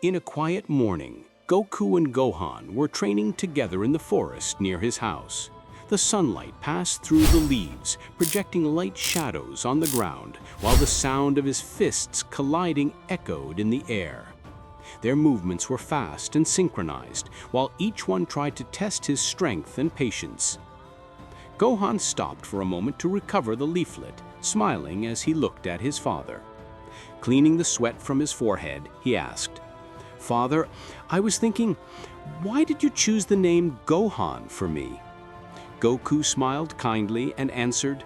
In a quiet morning, Goku and Gohan were training together in the forest near his house. The sunlight passed through the leaves, projecting light shadows on the ground, while the sound of his fists colliding echoed in the air. Their movements were fast and synchronized, while each one tried to test his strength and patience. Gohan stopped for a moment to recover the leaflet, smiling as he looked at his father. Cleaning the sweat from his forehead, he asked, "Father, I was thinking, why did you choose the name Gohan for me?" Goku smiled kindly and answered,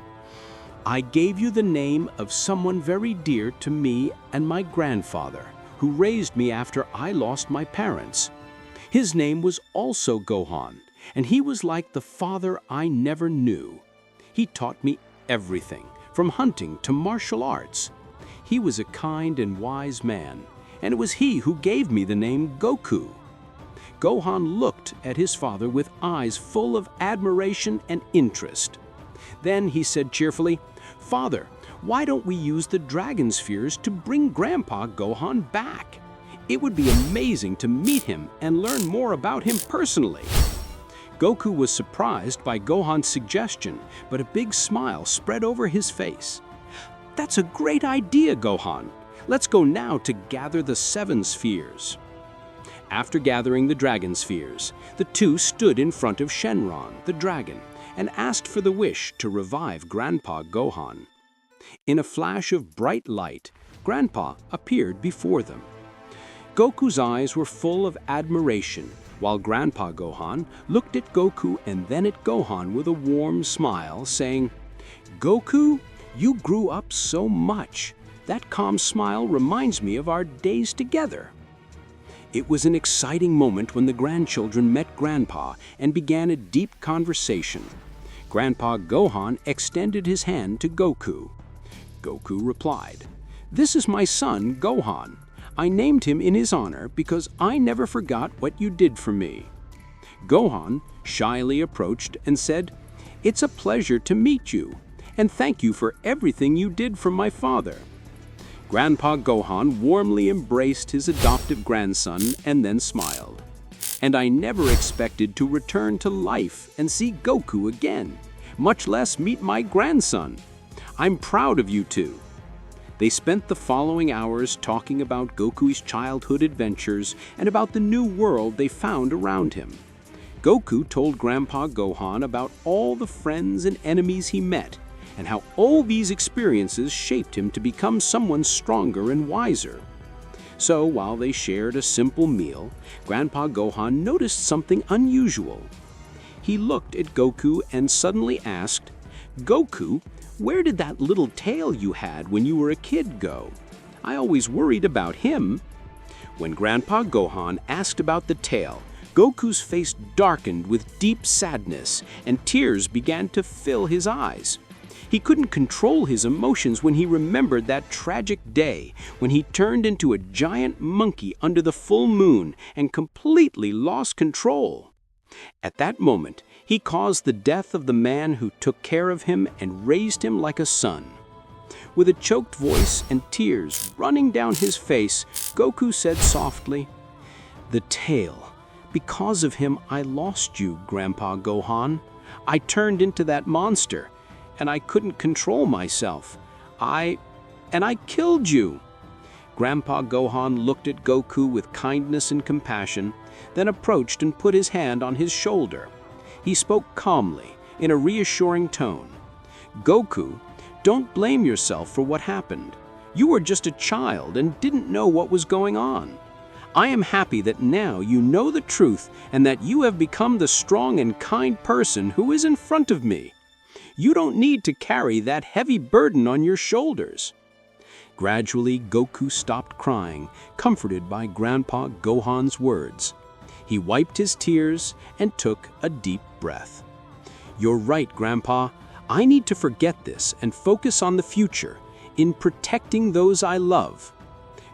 "I gave you the name of someone very dear to me and my grandfather, who raised me after I lost my parents. His name was also Gohan, and he was like the father I never knew. He taught me everything, from hunting to martial arts. He was a kind and wise man, and it was he who gave me the name Goku." Gohan looked at his father with eyes full of admiration and interest. Then he said cheerfully, "Father, why don't we use the dragon spheres to bring Grandpa Gohan back? It would be amazing to meet him and learn more about him personally." Goku was surprised by Gohan's suggestion, but a big smile spread over his face. "That's a great idea, Gohan. Let's go now to gather the 7 spheres." After gathering the dragon spheres, the two stood in front of Shenron, the dragon, and asked for the wish to revive Grandpa Gohan. In a flash of bright light, Grandpa appeared before them. Goku's eyes were full of admiration, while Grandpa Gohan looked at Goku and then at Gohan with a warm smile, saying, "Goku, you grew up so much. That calm smile reminds me of our days together." It was an exciting moment when the grandchildren met Grandpa and began a deep conversation. Grandpa Gohan extended his hand to Goku. Goku replied, "This is my son, Gohan. I named him in his honor because I never forgot what you did for me." Gohan shyly approached and said, "It's a pleasure to meet you, and thank you for everything you did for my father." Grandpa Gohan warmly embraced his adoptive grandson and then smiled. "And I never expected to return to life and see Goku again, much less meet my grandson. I'm proud of you two." They spent the following hours talking about Goku's childhood adventures and about the new world they found around him. Goku told Grandpa Gohan about all the friends and enemies he met, and how all these experiences shaped him to become someone stronger and wiser. So while they shared a simple meal, Grandpa Gohan noticed something unusual. He looked at Goku and suddenly asked, "Goku, where did that little tail you had when you were a kid go? I always worried about him." When Grandpa Gohan asked about the tail, Goku's face darkened with deep sadness, and tears began to fill his eyes. He couldn't control his emotions when he remembered that tragic day when he turned into a giant monkey under the full moon and completely lost control. At that moment, he caused the death of the man who took care of him and raised him like a son. With a choked voice and tears running down his face, Goku said softly, "The tail. Because of him, I lost you, Grandpa Gohan. I turned into that monster, and I couldn't control myself. I killed you." Grandpa Gohan looked at Goku with kindness and compassion, then approached and put his hand on his shoulder. He spoke calmly, in a reassuring tone. "Goku, don't blame yourself for what happened. You were just a child and didn't know what was going on. I am happy that now you know the truth and that you have become the strong and kind person who is in front of me. You don't need to carry that heavy burden on your shoulders." Gradually, Goku stopped crying, comforted by Grandpa Gohan's words. He wiped his tears and took a deep breath. "You're right, Grandpa. I need to forget this and focus on the future, in protecting those I love."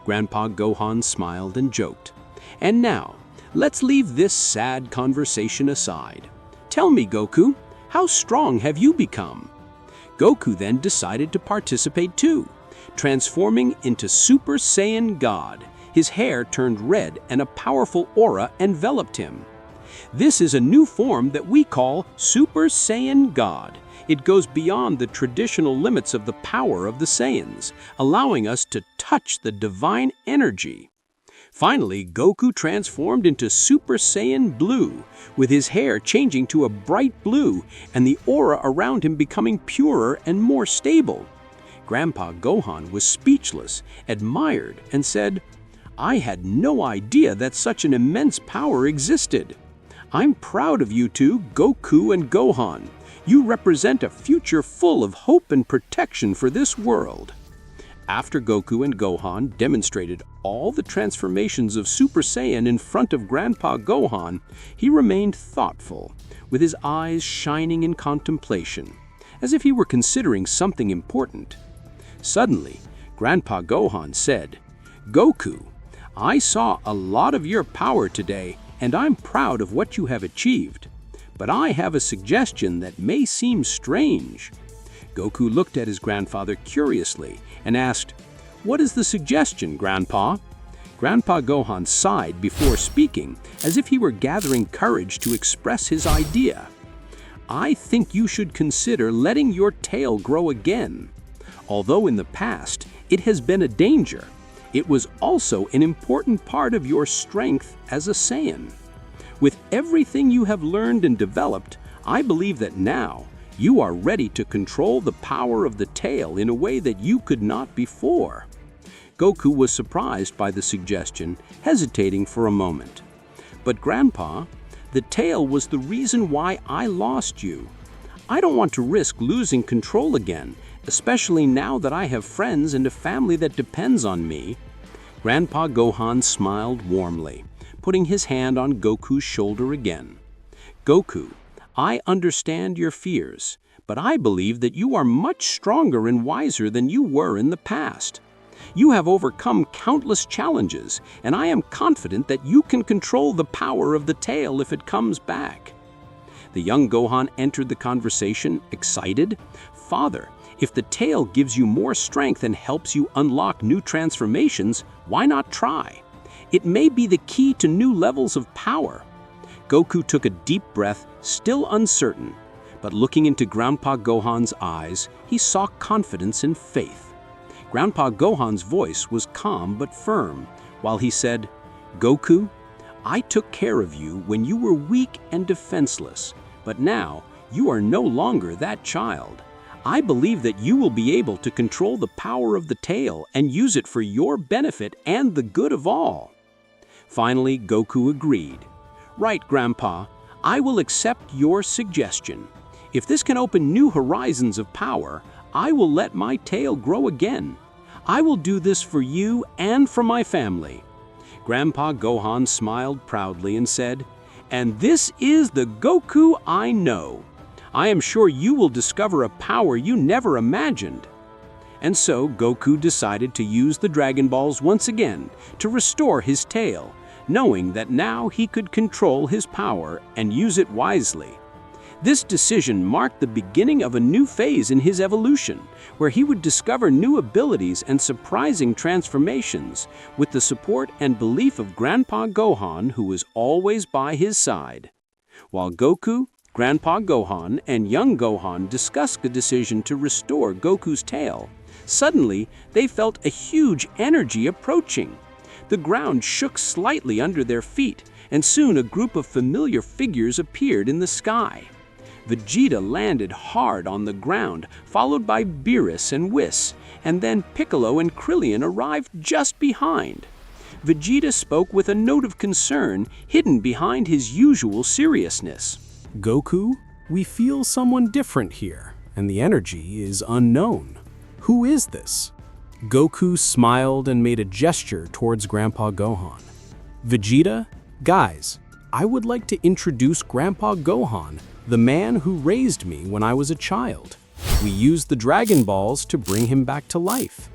Grandpa Gohan smiled and joked. "And now, let's leave this sad conversation aside. Tell me, Goku, how strong have you become?" Goku then decided to participate too, transforming into Super Saiyan God. his hair turned red and a powerful aura enveloped him. This is a new form that we call Super Saiyan God. It goes beyond the traditional limits of the power of the Saiyans, allowing us to touch the divine energy. Finally, Goku transformed into Super Saiyan Blue, with his hair changing to a bright blue and the aura around him becoming purer and more stable. Grandpa Gohan was speechless, admired, and said, "I had no idea that such an immense power existed. I'm proud of you two, Goku and Gohan. You represent a future full of hope and protection for this world." After Goku and Gohan demonstrated all the transformations of Super Saiyan in front of Grandpa Gohan, he remained thoughtful, with his eyes shining in contemplation, as if he were considering something important. Suddenly, Grandpa Gohan said, "Goku, I saw a lot of your power today, and I'm proud of what you have achieved. But I have a suggestion that may seem strange." Goku looked at his grandfather curiously and asked, "What is the suggestion, Grandpa?" Grandpa Gohan sighed before speaking, as if he were gathering courage to express his idea. "I think you should consider letting your tail grow again. Although in the past it has been a danger, it was also an important part of your strength as a Saiyan. With everything you have learned and developed, I believe that now you are ready to control the power of the tail in a way that you could not before." Goku was surprised by the suggestion, hesitating for a moment. "But Grandpa, the tail was the reason why I lost you. I don't want to risk losing control again, especially now that I have friends and a family that depends on me." Grandpa Gohan smiled warmly, putting his hand on Goku's shoulder again. "Goku, I understand your fears, but I believe that you are much stronger and wiser than you were in the past. You have overcome countless challenges, and I am confident that you can control the power of the tail if it comes back." The young Gohan entered the conversation, excited. "Father, if the tail gives you more strength and helps you unlock new transformations, why not try? It may be the key to new levels of power." Goku took a deep breath, still uncertain, but looking into Grandpa Gohan's eyes, he saw confidence and faith. Grandpa Gohan's voice was calm but firm, while he said, "Goku, I took care of you when you were weak and defenseless, but now you are no longer that child. I believe that you will be able to control the power of the tail and use it for your benefit and the good of all." Finally, Goku agreed. "Right, Grandpa, I will accept your suggestion. If this can open new horizons of power, I will let my tail grow again. I will do this for you and for my family." Grandpa Gohan smiled proudly and said, "And this is the Goku I know. I am sure you will discover a power you never imagined." And so Goku decided to use the Dragon Balls once again to restore his tail, knowing that now he could control his power and use it wisely. This decision marked the beginning of a new phase in his evolution, where he would discover new abilities and surprising transformations, with the support and belief of Grandpa Gohan, who was always by his side. While Goku, Grandpa Gohan, and young Gohan discussed the decision to restore Goku's tail, suddenly they felt a huge energy approaching. The ground shook slightly under their feet, and soon a group of familiar figures appeared in the sky. Vegeta landed hard on the ground, followed by Beerus and Whis, and then Piccolo and Krillin arrived just behind. Vegeta spoke with a note of concern hidden behind his usual seriousness. "Goku, we feel someone different here, and the energy is unknown. Who is this?" Goku smiled and made a gesture towards Grandpa Gohan. "Vegeta, guys, I would like to introduce Grandpa Gohan, the man who raised me when I was a child. We used the Dragon Balls to bring him back to life."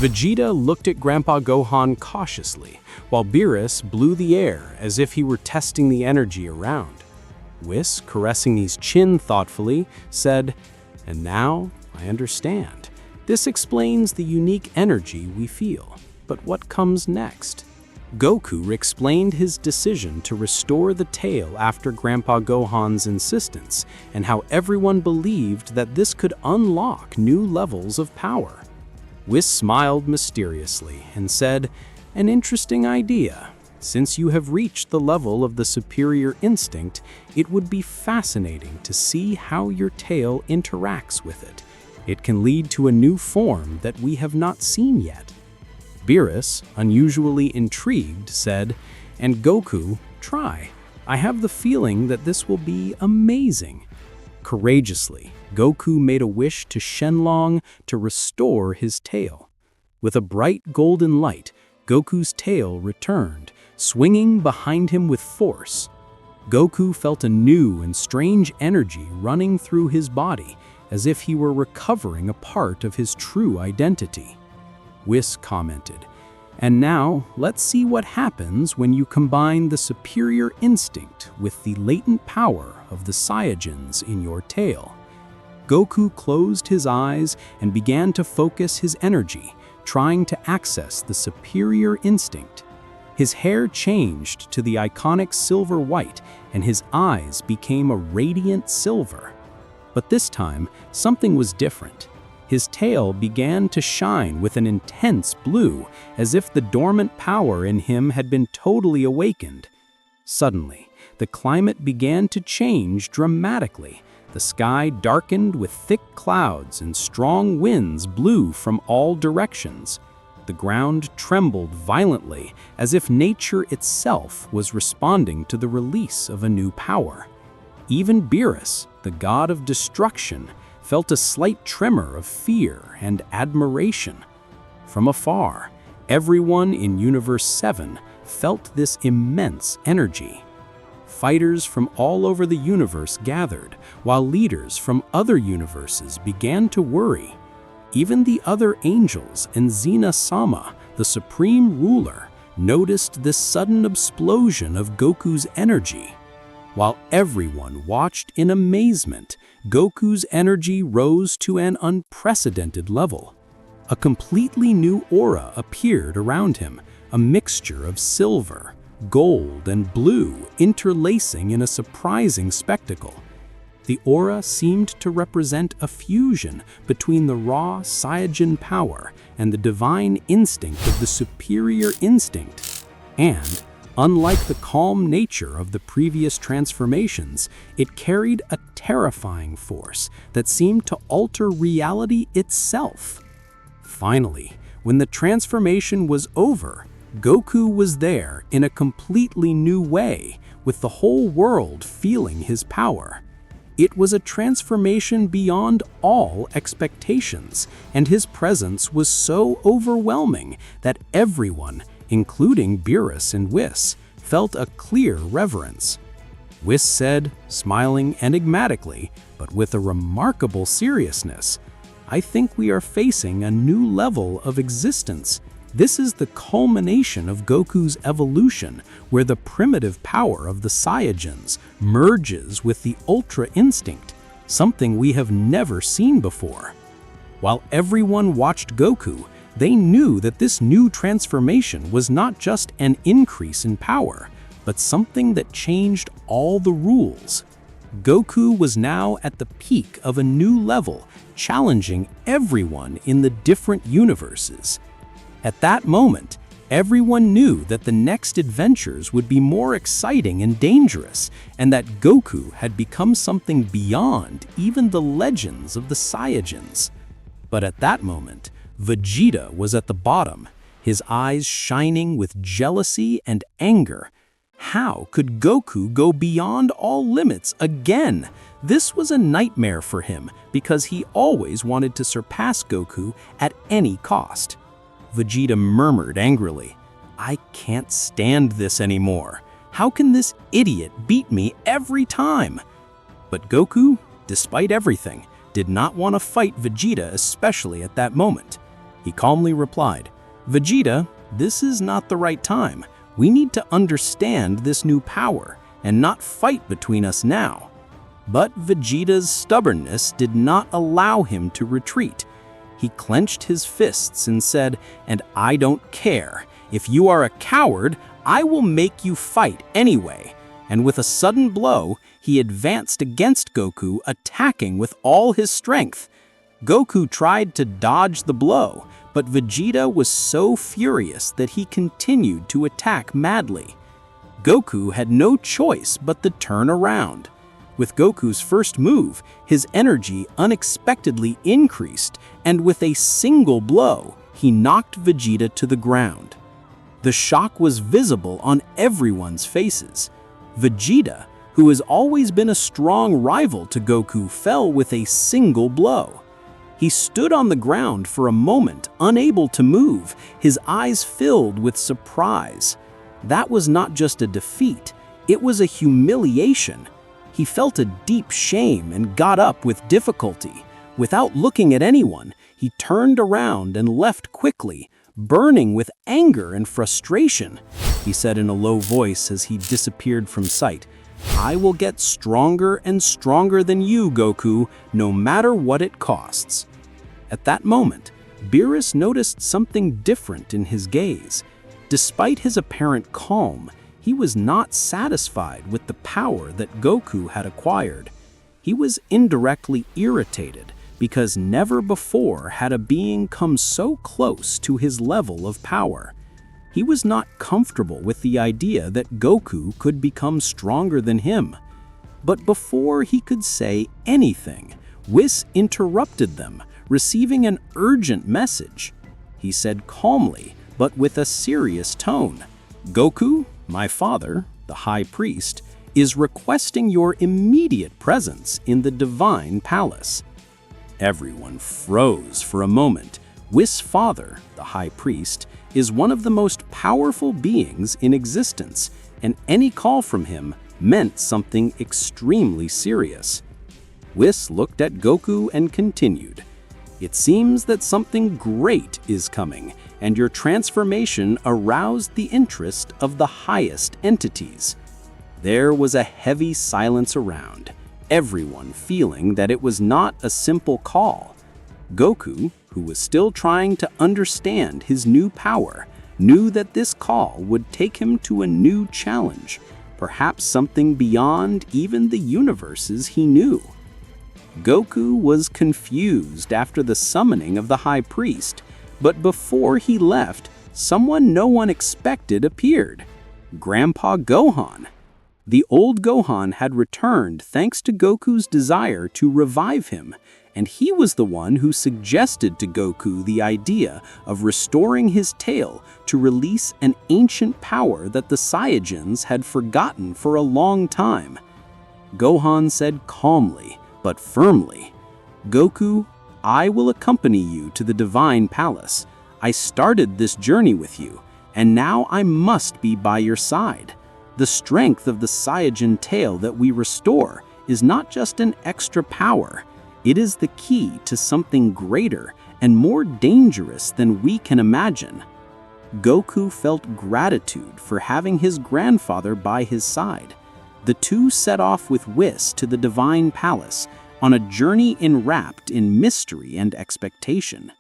Vegeta looked at Grandpa Gohan cautiously, while Beerus blew the air as if he were testing the energy around. Whis, caressing his chin thoughtfully, said, "And now I understand. This explains the unique energy we feel. But what comes next?" Goku explained his decision to restore the tail after Grandpa Gohan's insistence, and how everyone believed that this could unlock new levels of power. Whis smiled mysteriously and said, "An interesting idea. Since you have reached the level of the superior instinct, it would be fascinating to see how your tail interacts with it. It can lead to a new form that we have not seen yet." Beerus, unusually intrigued, said, "And Goku, try. I have the feeling that this will be amazing." Courageously, Goku made a wish to Shenlong to restore his tail. With a bright golden light, Goku's tail returned, swinging behind him with force. Goku felt a new and strange energy running through his body, as if he were recovering a part of his true identity. Whis commented, "And now, let's see what happens when you combine the superior instinct with the latent power of the Saiyajins in your tail." Goku closed his eyes and began to focus his energy, trying to access the superior instinct. His hair changed to the iconic silver white, and his eyes became a radiant silver. But this time, something was different. His tail began to shine with an intense blue, as if the dormant power in him had been totally awakened. Suddenly, the climate began to change dramatically. The sky darkened with thick clouds and strong winds blew from all directions. The ground trembled violently, as if nature itself was responding to the release of a new power. Even Beerus, the god of destruction, felt a slight tremor of fear and admiration. From afar, everyone in Universe 7 felt this immense energy. Fighters from all over the universe gathered, while leaders from other universes began to worry. Even the other angels and Xena-sama, the supreme ruler, noticed this sudden explosion of Goku's energy. While everyone watched in amazement, Goku's energy rose to an unprecedented level. A completely new aura appeared around him, a mixture of silver, gold, and blue interlacing in a surprising spectacle. The aura seemed to represent a fusion between the raw Saiyajin power and the divine instinct of the superior instinct. And, unlike the calm nature of the previous transformations, it carried a terrifying force that seemed to alter reality itself. Finally, when the transformation was over, Goku was there in a completely new way, with the whole world feeling his power. It was a transformation beyond all expectations, and his presence was so overwhelming that everyone, including Beerus and Whis, felt a clear reverence. Whis said, smiling enigmatically, but with a remarkable seriousness, "I think we are facing a new level of existence. This is the culmination of Goku's evolution, where the primitive power of the Saiyajins merges with the Ultra Instinct, something we have never seen before." While everyone watched Goku, they knew that this new transformation was not just an increase in power, but something that changed all the rules. Goku was now at the peak of a new level, challenging everyone in the different universes. At that moment, everyone knew that the next adventures would be more exciting and dangerous, and that Goku had become something beyond even the legends of the Saiyajins. But at that moment, Vegeta was at the bottom, his eyes shining with jealousy and anger. How could Goku go beyond all limits again? This was a nightmare for him because he always wanted to surpass Goku at any cost. Vegeta murmured angrily, "I can't stand this anymore. How can this idiot beat me every time?" But Goku, despite everything, did not want to fight Vegeta, especially at that moment. He calmly replied, "Vegeta, this is not the right time. We need to understand this new power and not fight between us now." But Vegeta's stubbornness did not allow him to retreat. He clenched his fists and said, "And I don't care. If you are a coward, I will make you fight anyway." And with a sudden blow, he advanced against Goku, attacking with all his strength. Goku tried to dodge the blow, but Vegeta was so furious that he continued to attack madly. Goku had no choice but to turn around. With Goku's first move, his energy unexpectedly increased, and with a single blow, he knocked Vegeta to the ground. The shock was visible on everyone's faces. Vegeta, who has always been a strong rival to Goku, fell with a single blow. He stood on the ground for a moment, unable to move, his eyes filled with surprise. That was not just a defeat, it was a humiliation. He felt a deep shame and got up with difficulty. Without looking at anyone, he turned around and left quickly, burning with anger and frustration. He said in a low voice as he disappeared from sight, "I will get stronger and stronger than you, Goku, no matter what it costs." At that moment, Beerus noticed something different in his gaze. Despite his apparent calm, he was not satisfied with the power that Goku had acquired. He was indirectly irritated because never before had a being come so close to his level of power. He was not comfortable with the idea that Goku could become stronger than him. But before he could say anything, Whis interrupted them, receiving an urgent message. He said calmly, but with a serious tone, "Goku, my father, the High Priest, is requesting your immediate presence in the Divine Palace." Everyone froze for a moment. Whis' father, the High Priest, is one of the most powerful beings in existence, and any call from him meant something extremely serious. Whis looked at Goku and continued, "It seems that something great is coming, and your transformation aroused the interest of the highest entities." There was a heavy silence around, everyone feeling that it was not a simple call. Goku, who was still trying to understand his new power, knew that this call would take him to a new challenge, perhaps something beyond even the universes he knew. Goku was confused after the summoning of the High Priest, but before he left, someone no one expected appeared: Grandpa Gohan. The old Gohan had returned thanks to Goku's desire to revive him, and he was the one who suggested to Goku the idea of restoring his tail to release an ancient power that the Saiyajins had forgotten for a long time. Gohan said calmly, but firmly, "Goku, I will accompany you to the Divine Palace. I started this journey with you, and now I must be by your side. The strength of the Saiyajin tail that we restore is not just an extra power. It is the key to something greater and more dangerous than we can imagine." Goku felt gratitude for having his grandfather by his side. The two set off with Whis to the Divine Palace on a journey enwrapped in mystery and expectation.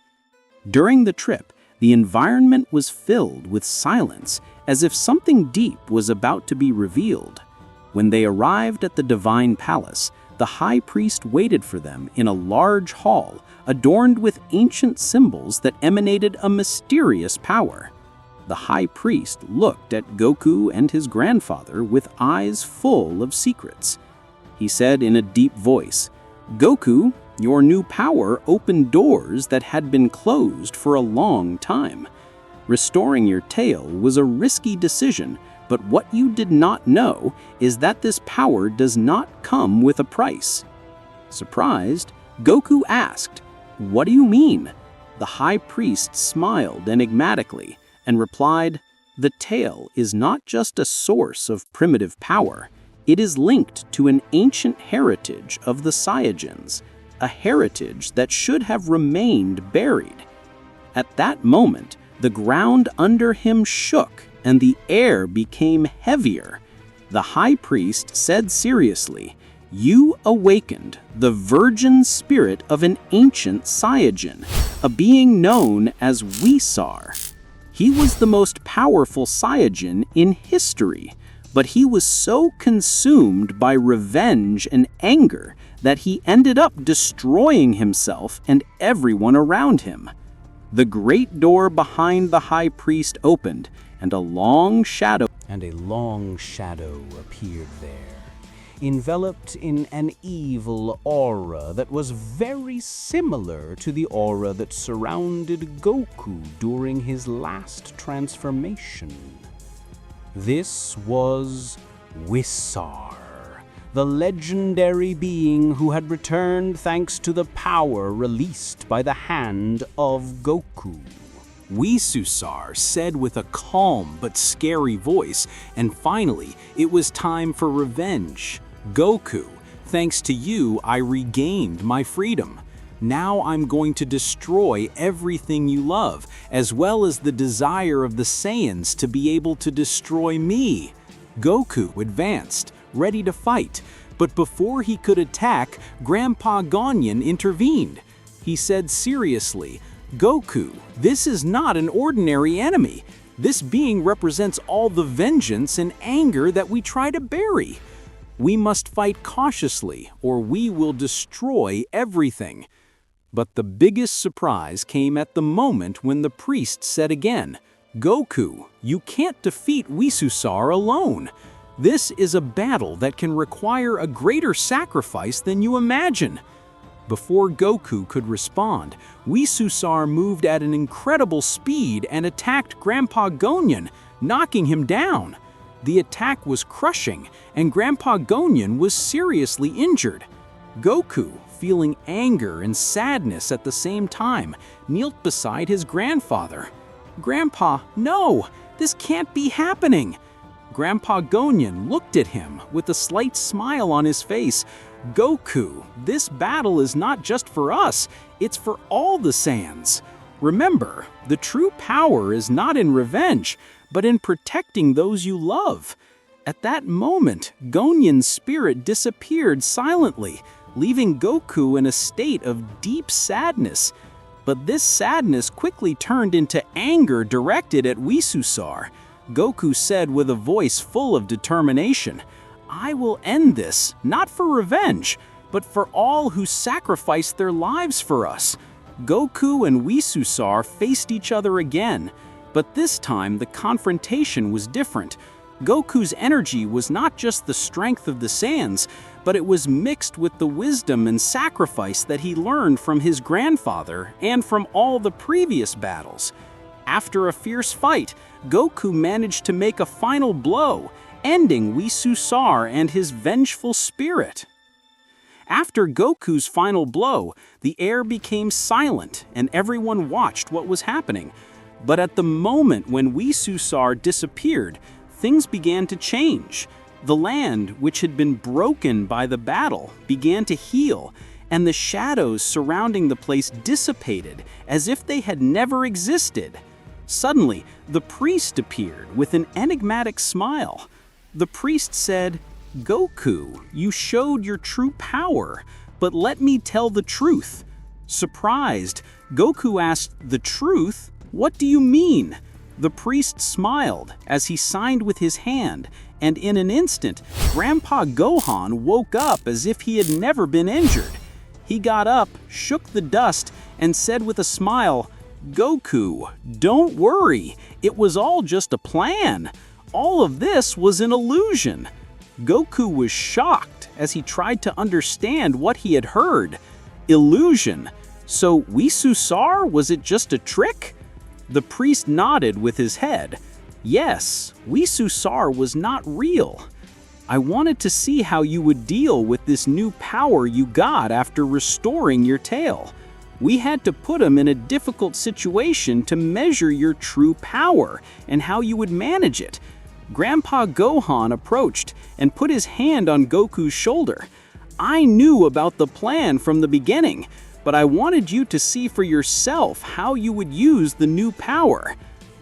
During the trip, the environment was filled with silence, as if something deep was about to be revealed. When they arrived at the Divine Palace, the High Priest waited for them in a large hall adorned with ancient symbols that emanated a mysterious power. The High Priest looked at Goku and his grandfather with eyes full of secrets. He said in a deep voice, "Goku, your new power opened doors that had been closed for a long time. Restoring your tail was a risky decision, but what you did not know is that this power does not come with a price." Surprised, Goku asked, "What do you mean?" The High Priest smiled enigmatically and replied, "The tail is not just a source of primitive power. It is linked to an ancient heritage of the Saiyajins, a heritage that should have remained buried." At that moment, the ground under him shook and the air became heavier. The High Priest said seriously, "You awakened the virgin spirit of an ancient Saiyajin, a being known as Whis." He was the most powerful Saiyajin in history, but he was so consumed by revenge and anger that he ended up destroying himself and everyone around him. The great door behind the high priest opened, and a long shadow appeared there, enveloped in an evil aura that was very similar to the aura that surrounded Goku during his last transformation. This was Whis, the legendary being who had returned thanks to the power released by the hand of Goku. Whis said with a calm but scary voice, and finally, it was time for revenge. Goku, thanks to you, I regained my freedom. Now I'm going to destroy everything you love, as well as the desire of the Saiyans to be able to destroy me. Goku advanced, ready to fight, but before he could attack, Grandpa Gonyan intervened. He said seriously, "Goku, this is not an ordinary enemy. This being represents all the vengeance and anger that we try to bury. We must fight cautiously, or we will destroy everything." But the biggest surprise came at the moment when the priest said again, "Goku, you can't defeat Whis alone. This is a battle that can require a greater sacrifice than you imagine." Before Goku could respond, Whis moved at an incredible speed and attacked Grandpa Gonyan, knocking him down. The attack was crushing, and Grandpa Gonyan was seriously injured. Goku, feeling anger and sadness at the same time, knelt beside his grandfather. "Grandpa, no! This can't be happening!" Grandpa Gonyan looked at him with a slight smile on his face. "Goku, this battle is not just for us, it's for all the Saiyans. Remember, the true power is not in revenge, but in protecting those you love." At that moment, Gonyan's spirit disappeared silently, leaving Goku in a state of deep sadness. But this sadness quickly turned into anger directed at Whis. Goku said with a voice full of determination, "I will end this, not for revenge, but for all who sacrificed their lives for us." Goku and Whis faced each other again, but this time the confrontation was different. Goku's energy was not just the strength of the Saiyans, but it was mixed with the wisdom and sacrifice that he learned from his grandfather and from all the previous battles. After a fierce fight, Goku managed to make a final blow, ending Whis and his vengeful spirit. After Goku's final blow, the air became silent and everyone watched what was happening. But at the moment when Whis disappeared, things began to change. The land, which had been broken by the battle, began to heal, and the shadows surrounding the place dissipated as if they had never existed. Suddenly, the priest appeared with an enigmatic smile. The priest said, "Goku, you showed your true power, but let me tell the truth." Surprised, Goku asked, "The truth? What do you mean?" The priest smiled as he signed with his hand, and in an instant, Grandpa Gohan woke up as if he had never been injured. He got up, shook the dust, and said with a smile, "Goku, don't worry, it was all just a plan. All of this was an illusion." Goku was shocked as he tried to understand what he had heard. Illusion? So Whis, was it just a trick? The priest nodded with his head. Yes, Whis was not real. I wanted to see how you would deal with this new power you got after restoring your tail. We had to put him in a difficult situation to measure your true power and how you would manage it. Grandpa Gohan approached and put his hand on Goku's shoulder. "I knew about the plan from the beginning, but I wanted you to see for yourself how you would use the new power.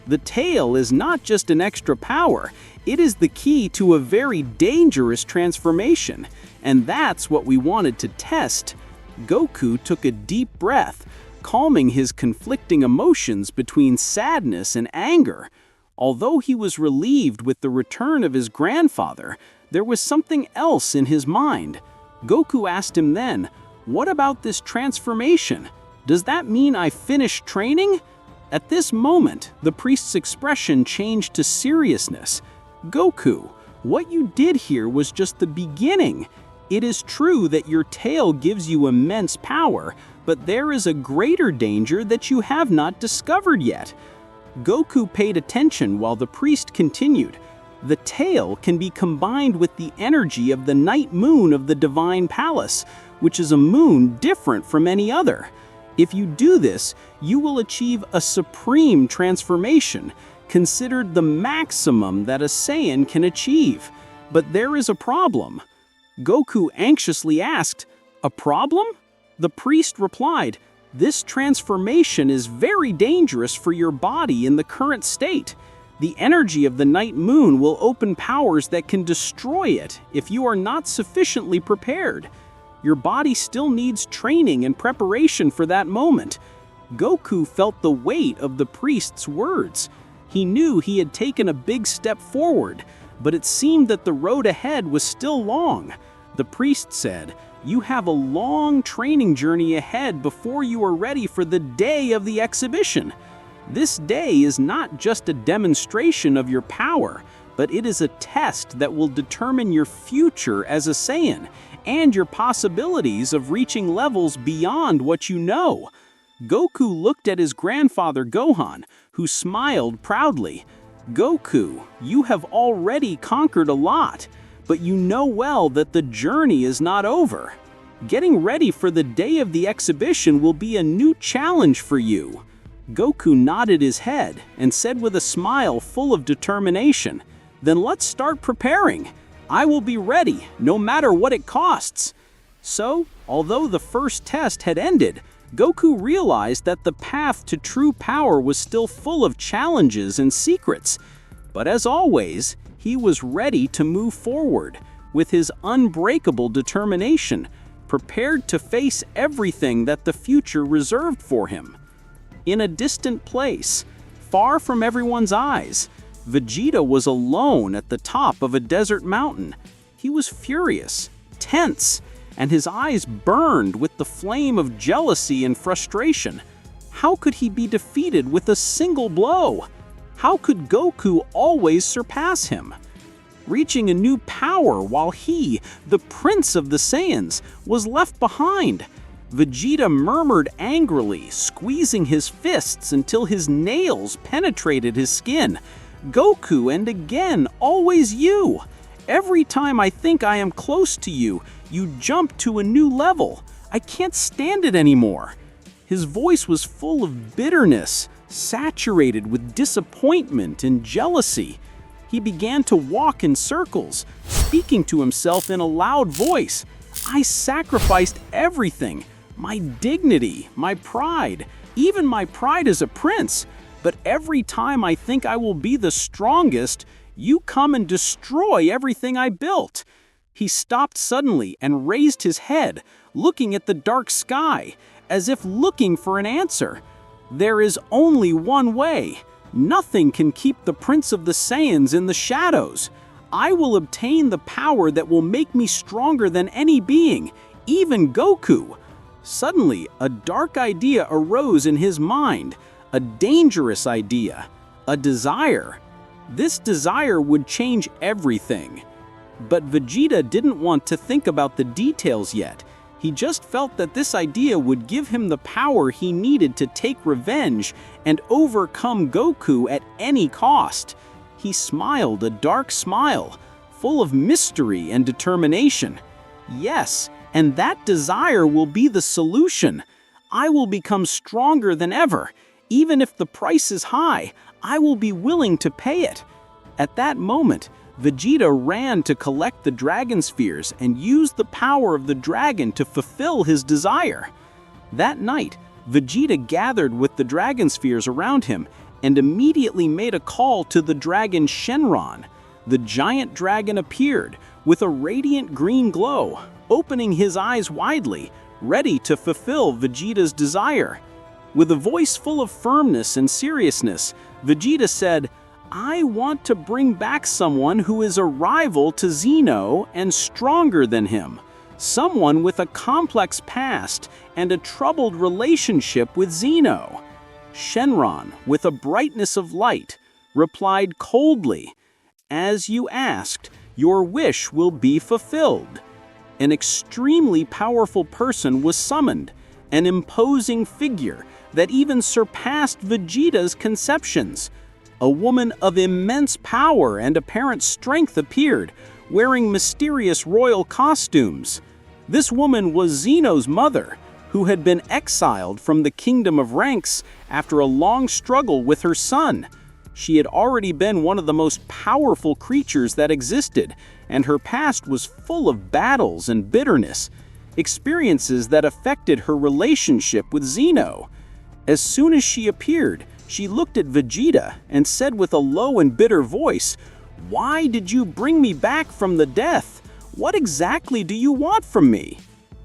The tail is not just an extra power, it is the key to a very dangerous transformation, and that's what we wanted to test." Goku took a deep breath, calming his conflicting emotions between sadness and anger. Although he was relieved with the return of his grandfather, there was something else in his mind. Goku asked him then, "What about this transformation? Does that mean I finished training?" At this moment, the priest's expression changed to seriousness. "Goku, what you did here was just the beginning. It is true that your tail gives you immense power, but there is a greater danger that you have not discovered yet." Goku paid attention while the priest continued. "The tail can be combined with the energy of the night moon of the Divine Palace, which is a moon different from any other. If you do this, you will achieve a supreme transformation, considered the maximum that a Saiyan can achieve. But there is a problem." Goku anxiously asked, "A problem?" The priest replied, "This transformation is very dangerous for your body in the current state. The energy of the night moon will open powers that can destroy it if you are not sufficiently prepared. Your body still needs training and preparation for that moment." Goku felt the weight of the priest's words. He knew he had taken a big step forward, but it seemed that the road ahead was still long. The priest said, "You have a long training journey ahead before you are ready for the day of the exhibition. This day is not just a demonstration of your power, but it is a test that will determine your future as a Saiyan and your possibilities of reaching levels beyond what you know." Goku looked at his grandfather Gohan, who smiled proudly. "Goku, you have already conquered a lot, but you know well that the journey is not over. Getting ready for the day of the exhibition will be a new challenge for you." Goku nodded his head and said with a smile full of determination, "Then let's start preparing. I will be ready, no matter what it costs." So, although the first test had ended, Goku realized that the path to true power was still full of challenges and secrets. But as always, he was ready to move forward with his unbreakable determination, prepared to face everything that the future reserved for him. In a distant place, far from everyone's eyes, Vegeta was alone at the top of a desert mountain. He was furious, tense, and his eyes burned with the flame of jealousy and frustration. How could he be defeated with a single blow? How could Goku always surpass him? Reaching a new power while he, the Prince of the Saiyans, was left behind. Vegeta murmured angrily, squeezing his fists until his nails penetrated his skin. "Goku, and again, always you! Every time I think I am close to you, you jump to a new level. I can't stand it anymore." His voice was full of bitterness, saturated with disappointment and jealousy. He began to walk in circles, speaking to himself in a loud voice. "I sacrificed everything, my dignity, my pride, even my pride as a prince. But every time I think I will be the strongest, you come and destroy everything I built." He stopped suddenly and raised his head, looking at the dark sky, as if looking for an answer. "There is only one way. Nothing can keep the Prince of the Saiyans in the shadows. I will obtain the power that will make me stronger than any being, even Goku." Suddenly, a dark idea arose in his mind, a dangerous idea, a desire. This desire would change everything. But Vegeta didn't want to think about the details yet. He just felt that this idea would give him the power he needed to take revenge and overcome Goku at any cost. He smiled a dark smile, full of mystery and determination. "Yes, and that desire will be the solution. I will become stronger than ever. Even if the price is high, I will be willing to pay it." At that moment, Vegeta ran to collect the dragon spheres and used the power of the dragon to fulfill his desire. That night, Vegeta gathered with the dragon spheres around him and immediately made a call to the dragon Shenron. The giant dragon appeared with a radiant green glow, opening his eyes widely, ready to fulfill Vegeta's desire. With a voice full of firmness and seriousness, Vegeta said, "I want to bring back someone who is a rival to Zeno and stronger than him. Someone with a complex past and a troubled relationship with Zeno." Shenron, with a brightness of light, replied coldly, "As you asked, your wish will be fulfilled." An extremely powerful person was summoned, an imposing figure that even surpassed Vegeta's conceptions. A woman of immense power and apparent strength appeared, wearing mysterious royal costumes. This woman was Zeno's mother, who had been exiled from the Kingdom of Ranks after a long struggle with her son. She had already been one of the most powerful creatures that existed, and her past was full of battles and bitterness, experiences that affected her relationship with Zeno. As soon as she appeared, she looked at Vegeta and said with a low and bitter voice, "Why did you bring me back from the death? What exactly do you want from me?"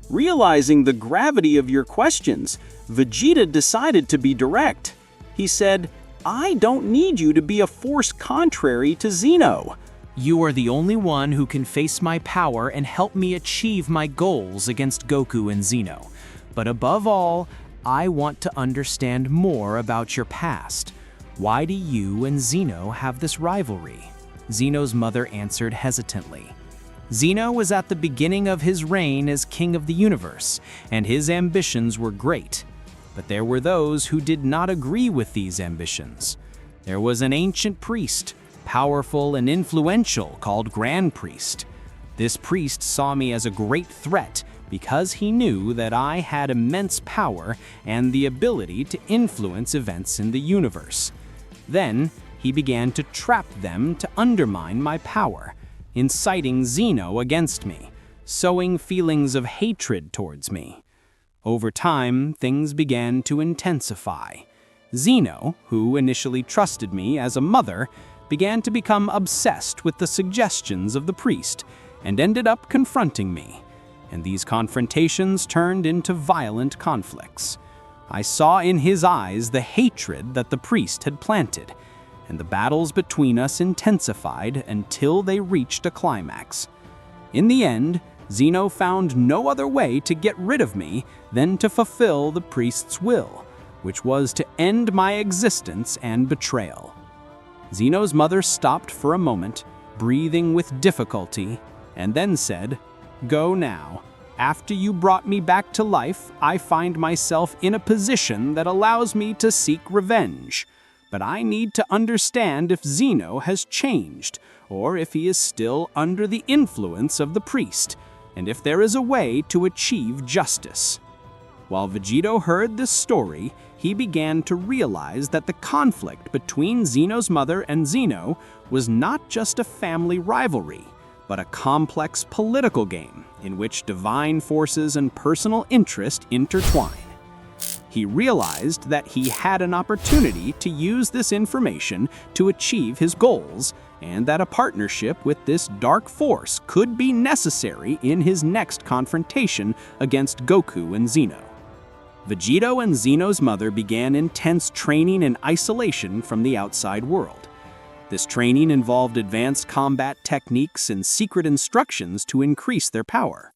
Realizing the gravity of your questions, Vegeta decided to be direct. He said, "I don't need you to be a force contrary to Zeno." You are the only one who can face my power and help me achieve my goals against Goku and Zeno. But above all, I want to understand more about your past. Why do you and Zeno have this rivalry? Zeno's mother answered hesitantly. Zeno was at the beginning of his reign as king of the universe, and his ambitions were great. But there were those who did not agree with these ambitions. There was an ancient priest, powerful and influential, called Grand Priest. This priest saw me as a great threat because he knew that I had immense power and the ability to influence events in the universe. Then, he began to trap them to undermine my power, inciting Zeno against me, sowing feelings of hatred towards me. Over time, things began to intensify. Zeno, who initially trusted me as a mother, began to become obsessed with the suggestions of the priest and ended up confronting me. And these confrontations turned into violent conflicts. I saw in his eyes the hatred that the priest had planted, and the battles between us intensified until they reached a climax. In the end, Zeno found no other way to get rid of me than to fulfill the priest's will, which was to end my existence and betrayal. Zeno's mother stopped for a moment, breathing with difficulty, and then said, "Go now. After you brought me back to life, I find myself in a position that allows me to seek revenge. But I need to understand if Zeno has changed, or if he is still under the influence of the priest, and if there is a way to achieve justice." While Vegeta heard this story, he began to realize that the conflict between Zeno's mother and Zeno was not just a family rivalry, but a complex political game in which divine forces and personal interest intertwine. He realized that he had an opportunity to use this information to achieve his goals, and that a partnership with this dark force could be necessary in his next confrontation against Goku and Zeno. Vegeta and Zeno's mother began intense training in isolation from the outside world. This training involved advanced combat techniques and secret instructions to increase their power.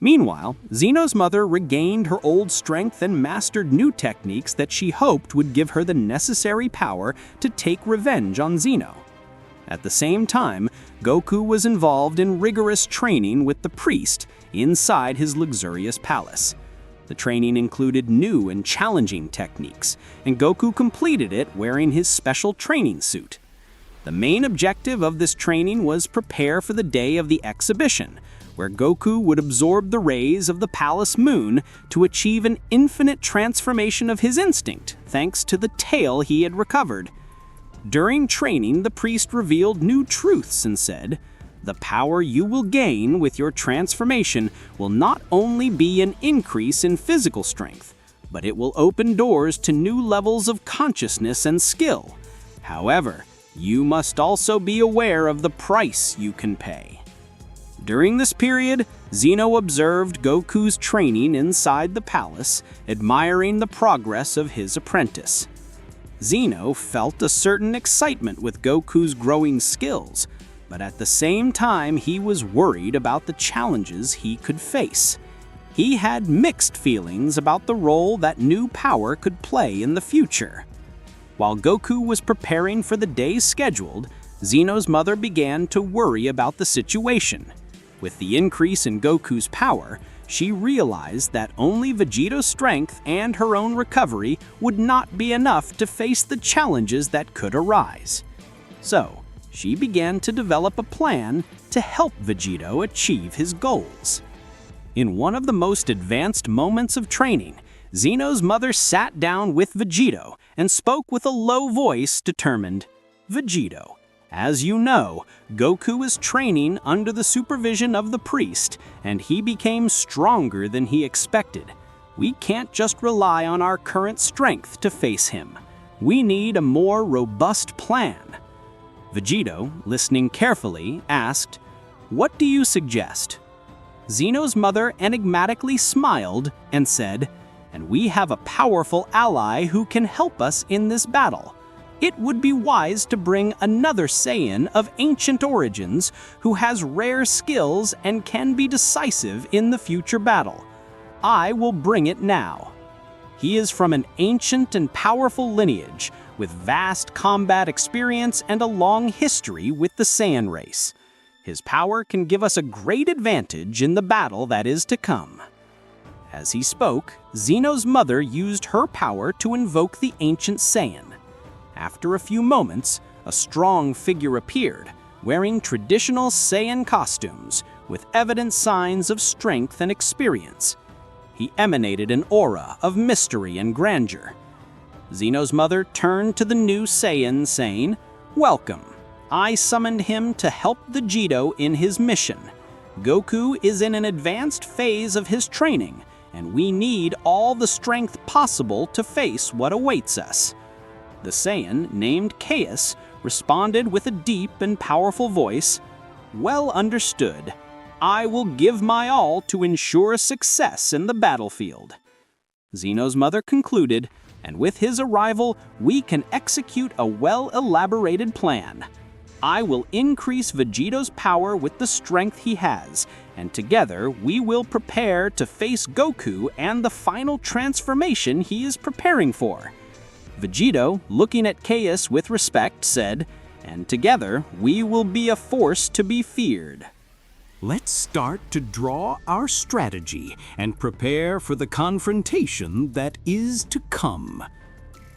Meanwhile, Zeno's mother regained her old strength and mastered new techniques that she hoped would give her the necessary power to take revenge on Zeno. At the same time, Goku was involved in rigorous training with the priest inside his luxurious palace. The training included new and challenging techniques, and Goku completed it wearing his special training suit. The main objective of this training was prepare for the day of the exhibition, where Goku would absorb the rays of the palace moon to achieve an infinite transformation of his instinct, thanks to the tail he had recovered. During training, the priest revealed new truths and said, "The power you will gain with your transformation will not only be an increase in physical strength, but it will open doors to new levels of consciousness and skill. However, you must also be aware of the price you can pay." During this period, Zeno observed Goku's training inside the palace, admiring the progress of his apprentice. Zeno felt a certain excitement with Goku's growing skills, but at the same time he was worried about the challenges he could face. He had mixed feelings about the role that new power could play in the future. While Goku was preparing for the day scheduled, Zeno's mother began to worry about the situation. With the increase in Goku's power, she realized that only Vegeta's strength and her own recovery would not be enough to face the challenges that could arise. So, she began to develop a plan to help Vegeta achieve his goals. In one of the most advanced moments of training, Zeno's mother sat down with Vegeta and spoke with a low voice, determined, "Vegeta, as you know, Goku is training under the supervision of the priest, and he became stronger than he expected. We can't just rely on our current strength to face him. We need a more robust plan." Vegeta, listening carefully, asked, "What do you suggest?" Zeno's mother enigmatically smiled and said, "And we have a powerful ally who can help us in this battle. It would be wise to bring another Saiyan of ancient origins who has rare skills and can be decisive in the future battle. I will bring it now. He is from an ancient and powerful lineage with vast combat experience and a long history with the Saiyan race. His power can give us a great advantage in the battle that is to come." As he spoke, Zeno's mother used her power to invoke the ancient Saiyan. After a few moments, a strong figure appeared, wearing traditional Saiyan costumes, with evident signs of strength and experience. He emanated an aura of mystery and grandeur. Zeno's mother turned to the new Saiyan, saying, "Welcome. I summoned him to help the Vegeta in his mission. Goku is in an advanced phase of his training, and we need all the strength possible to face what awaits us." The Saiyan, named Chaos, responded with a deep and powerful voice, "Well understood. I will give my all to ensure success in the battlefield." Zeno's mother concluded, "And with his arrival, we can execute a well-elaborated plan. I will increase Vegeta's power with the strength he has, and together we will prepare to face Goku and the final transformation he is preparing for." Vegeta, looking at Chaos with respect, said, "And together we will be a force to be feared." Let's start to draw our strategy and prepare for the confrontation that is to come.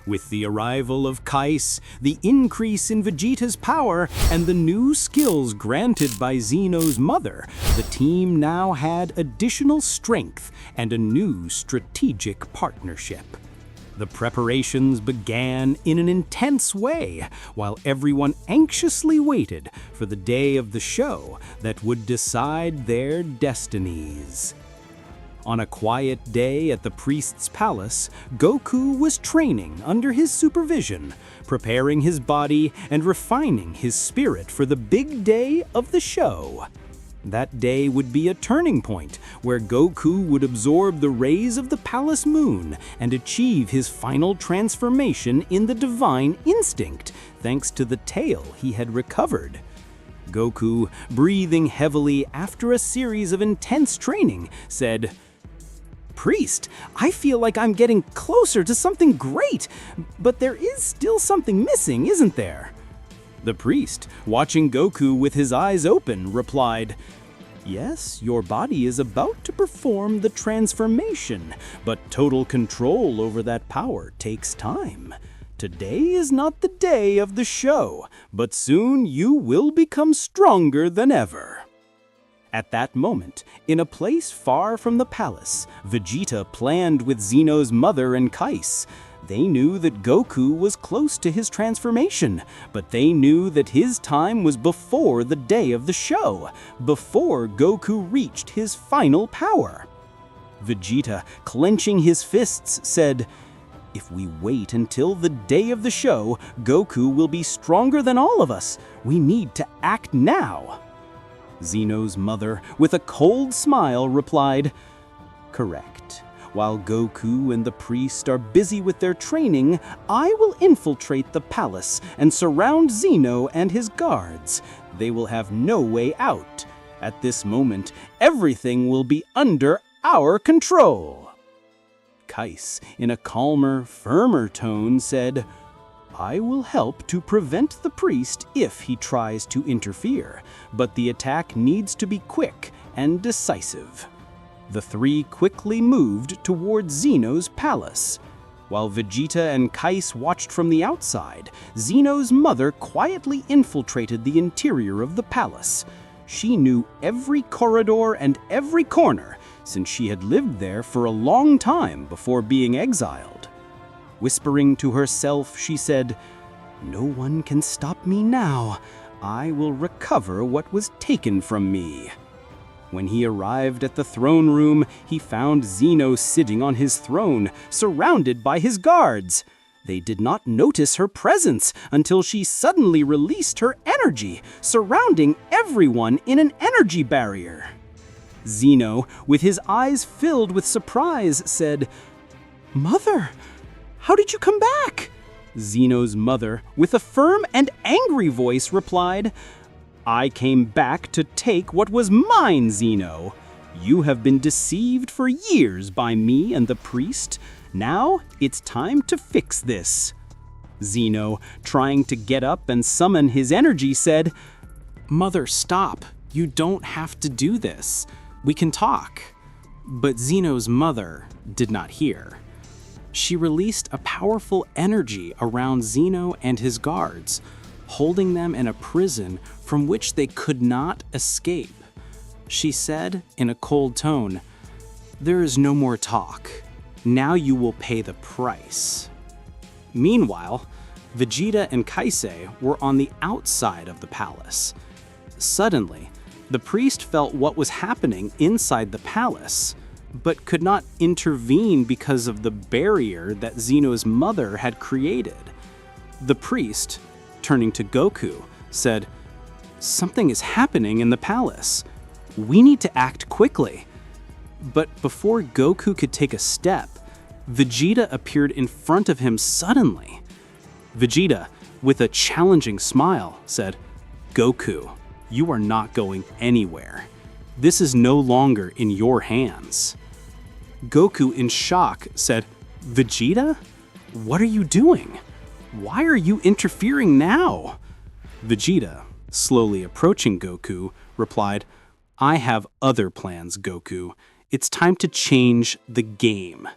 With the arrival of Kais, the increase in Vegeta's power, and the new skills granted by Zeno's mother, the team now had additional strength and a new strategic partnership. The preparations began in an intense way, while everyone anxiously waited for the day of the show that would decide their destinies. On a quiet day at the priest's palace, Goku was training under his supervision, preparing his body and refining his spirit for the big day of the show. That day would be a turning point where Goku would absorb the rays of the palace moon and achieve his final transformation in the divine instinct, thanks to the tail he had recovered. Goku, breathing heavily after a series of intense training, said, "Priest, I feel like I'm getting closer to something great, but there is still something missing, isn't there?" The priest, watching Goku with his eyes open, replied, "Yes, your body is about to perform the transformation, but total control over that power takes time. Today is not the day of the show, but soon you will become stronger than ever." At that moment, in a place far from the palace, Vegeta planned with Zeno's mother and Kais. They knew that Goku was close to his transformation, but they knew that his time was before the day of the show, before Goku reached his final power. Vegeta, clenching his fists, said, "If we wait until the day of the show, Goku will be stronger than all of us. We need to act now." Zeno's mother, with a cold smile, replied, "Correct. While Goku and the priest are busy with their training, I will infiltrate the palace and surround Zeno and his guards. They will have no way out. At this moment, everything will be under our control." Kais, in a calmer, firmer tone, said, "I will help to prevent the priest if he tries to interfere, but the attack needs to be quick and decisive." The three quickly moved toward Zeno's palace. While Vegeta and Kais watched from the outside, Zeno's mother quietly infiltrated the interior of the palace. She knew every corridor and every corner, since she had lived there for a long time before being exiled. Whispering to herself, she said, "No one can stop me now. I will recover what was taken from me." When he arrived at the throne room, he found Zeno sitting on his throne, surrounded by his guards. They did not notice her presence until she suddenly released her energy, surrounding everyone in an energy barrier. Zeno, with his eyes filled with surprise, said, "Mother, how did you come back?" Zeno's mother, with a firm and angry voice, replied, "I came back to take what was mine, Zeno. You have been deceived for years by me and the priest. Now it's time to fix this." Zeno, trying to get up and summon his energy, said, "Mother, stop. You don't have to do this. We can talk." But Zeno's mother did not hear. She released a powerful energy around Zeno and his guards, holding them in a prison from which they could not escape. She said in a cold tone, "There is no more talk. Now you will pay the price." Meanwhile, Vegeta and Kaisei were on the outside of the palace. Suddenly, the priest felt what was happening inside the palace, but could not intervene because of the barrier that Zeno's mother had created. The priest, turning to Goku, said, "Something is happening in the palace. We need to act quickly." But before Goku could take a step, Vegeta appeared in front of him suddenly. Vegeta, with a challenging smile, said, "Goku, you are not going anywhere. This is no longer in your hands." Goku, in shock, said, "Vegeta? What are you doing? Why are you interfering now?" Vegeta, slowly approaching Goku, replied, "I have other plans, Goku. It's time to change the game.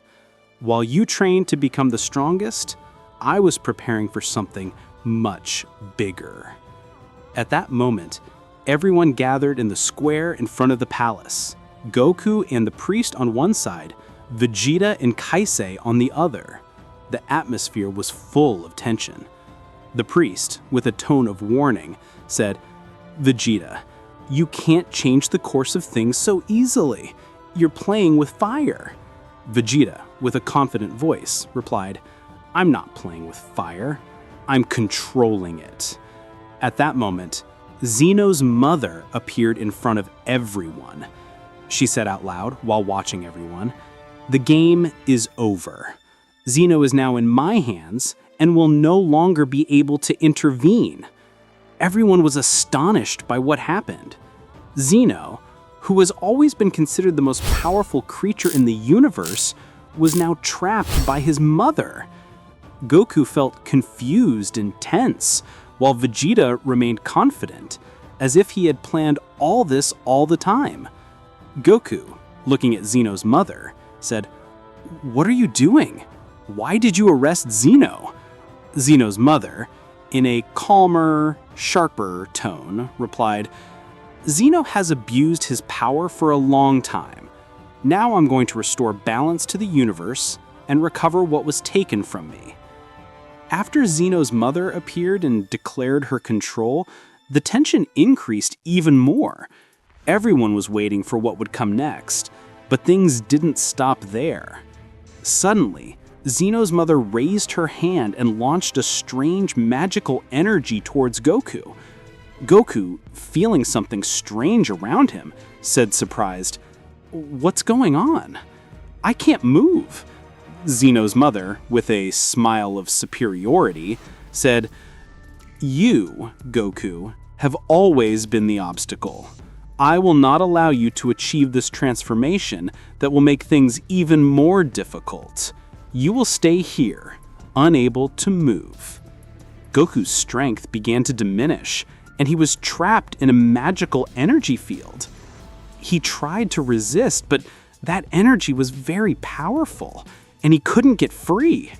While you trained to become the strongest, I was preparing for something much bigger." At that moment, everyone gathered in the square in front of the palace. Goku and the priest on one side, Vegeta and Kaisei on the other. The atmosphere was full of tension. The priest, with a tone of warning, said, "Vegeta, you can't change the course of things so easily. You're playing with fire." Vegeta, with a confident voice, replied, "I'm not playing with fire. I'm controlling it." At that moment, Zeno's mother appeared in front of everyone. She said out loud while watching everyone, "The game is over. Zeno is now in my hands and will no longer be able to intervene." Everyone was astonished by what happened. Zeno, who has always been considered the most powerful creature in the universe, was now trapped by his mother. Goku felt confused and tense, while Vegeta remained confident, as if he had planned all this all the time. Goku, looking at Zeno's mother, said, "What are you doing? Why did you arrest Zeno?" Zeno's mother, in a calmer, sharper tone, replied, "Zeno has abused his power for a long time. Now I'm going to restore balance to the universe and recover what was taken from me." After Zeno's mother appeared and declared her control, the tension increased even more. Everyone was waiting for what would come next, but things didn't stop there. Suddenly, Zeno's mother raised her hand and launched a strange magical energy towards Goku. Goku, feeling something strange around him, said surprised, "What's going on? I can't move." Zeno's mother, with a smile of superiority, said, "You, Goku, have always been the obstacle. I will not allow you to achieve this transformation that will make things even more difficult. You will stay here, unable to move." Goku's strength began to diminish, and he was trapped in a magical energy field. He tried to resist, but that energy was very powerful, and he couldn't get free.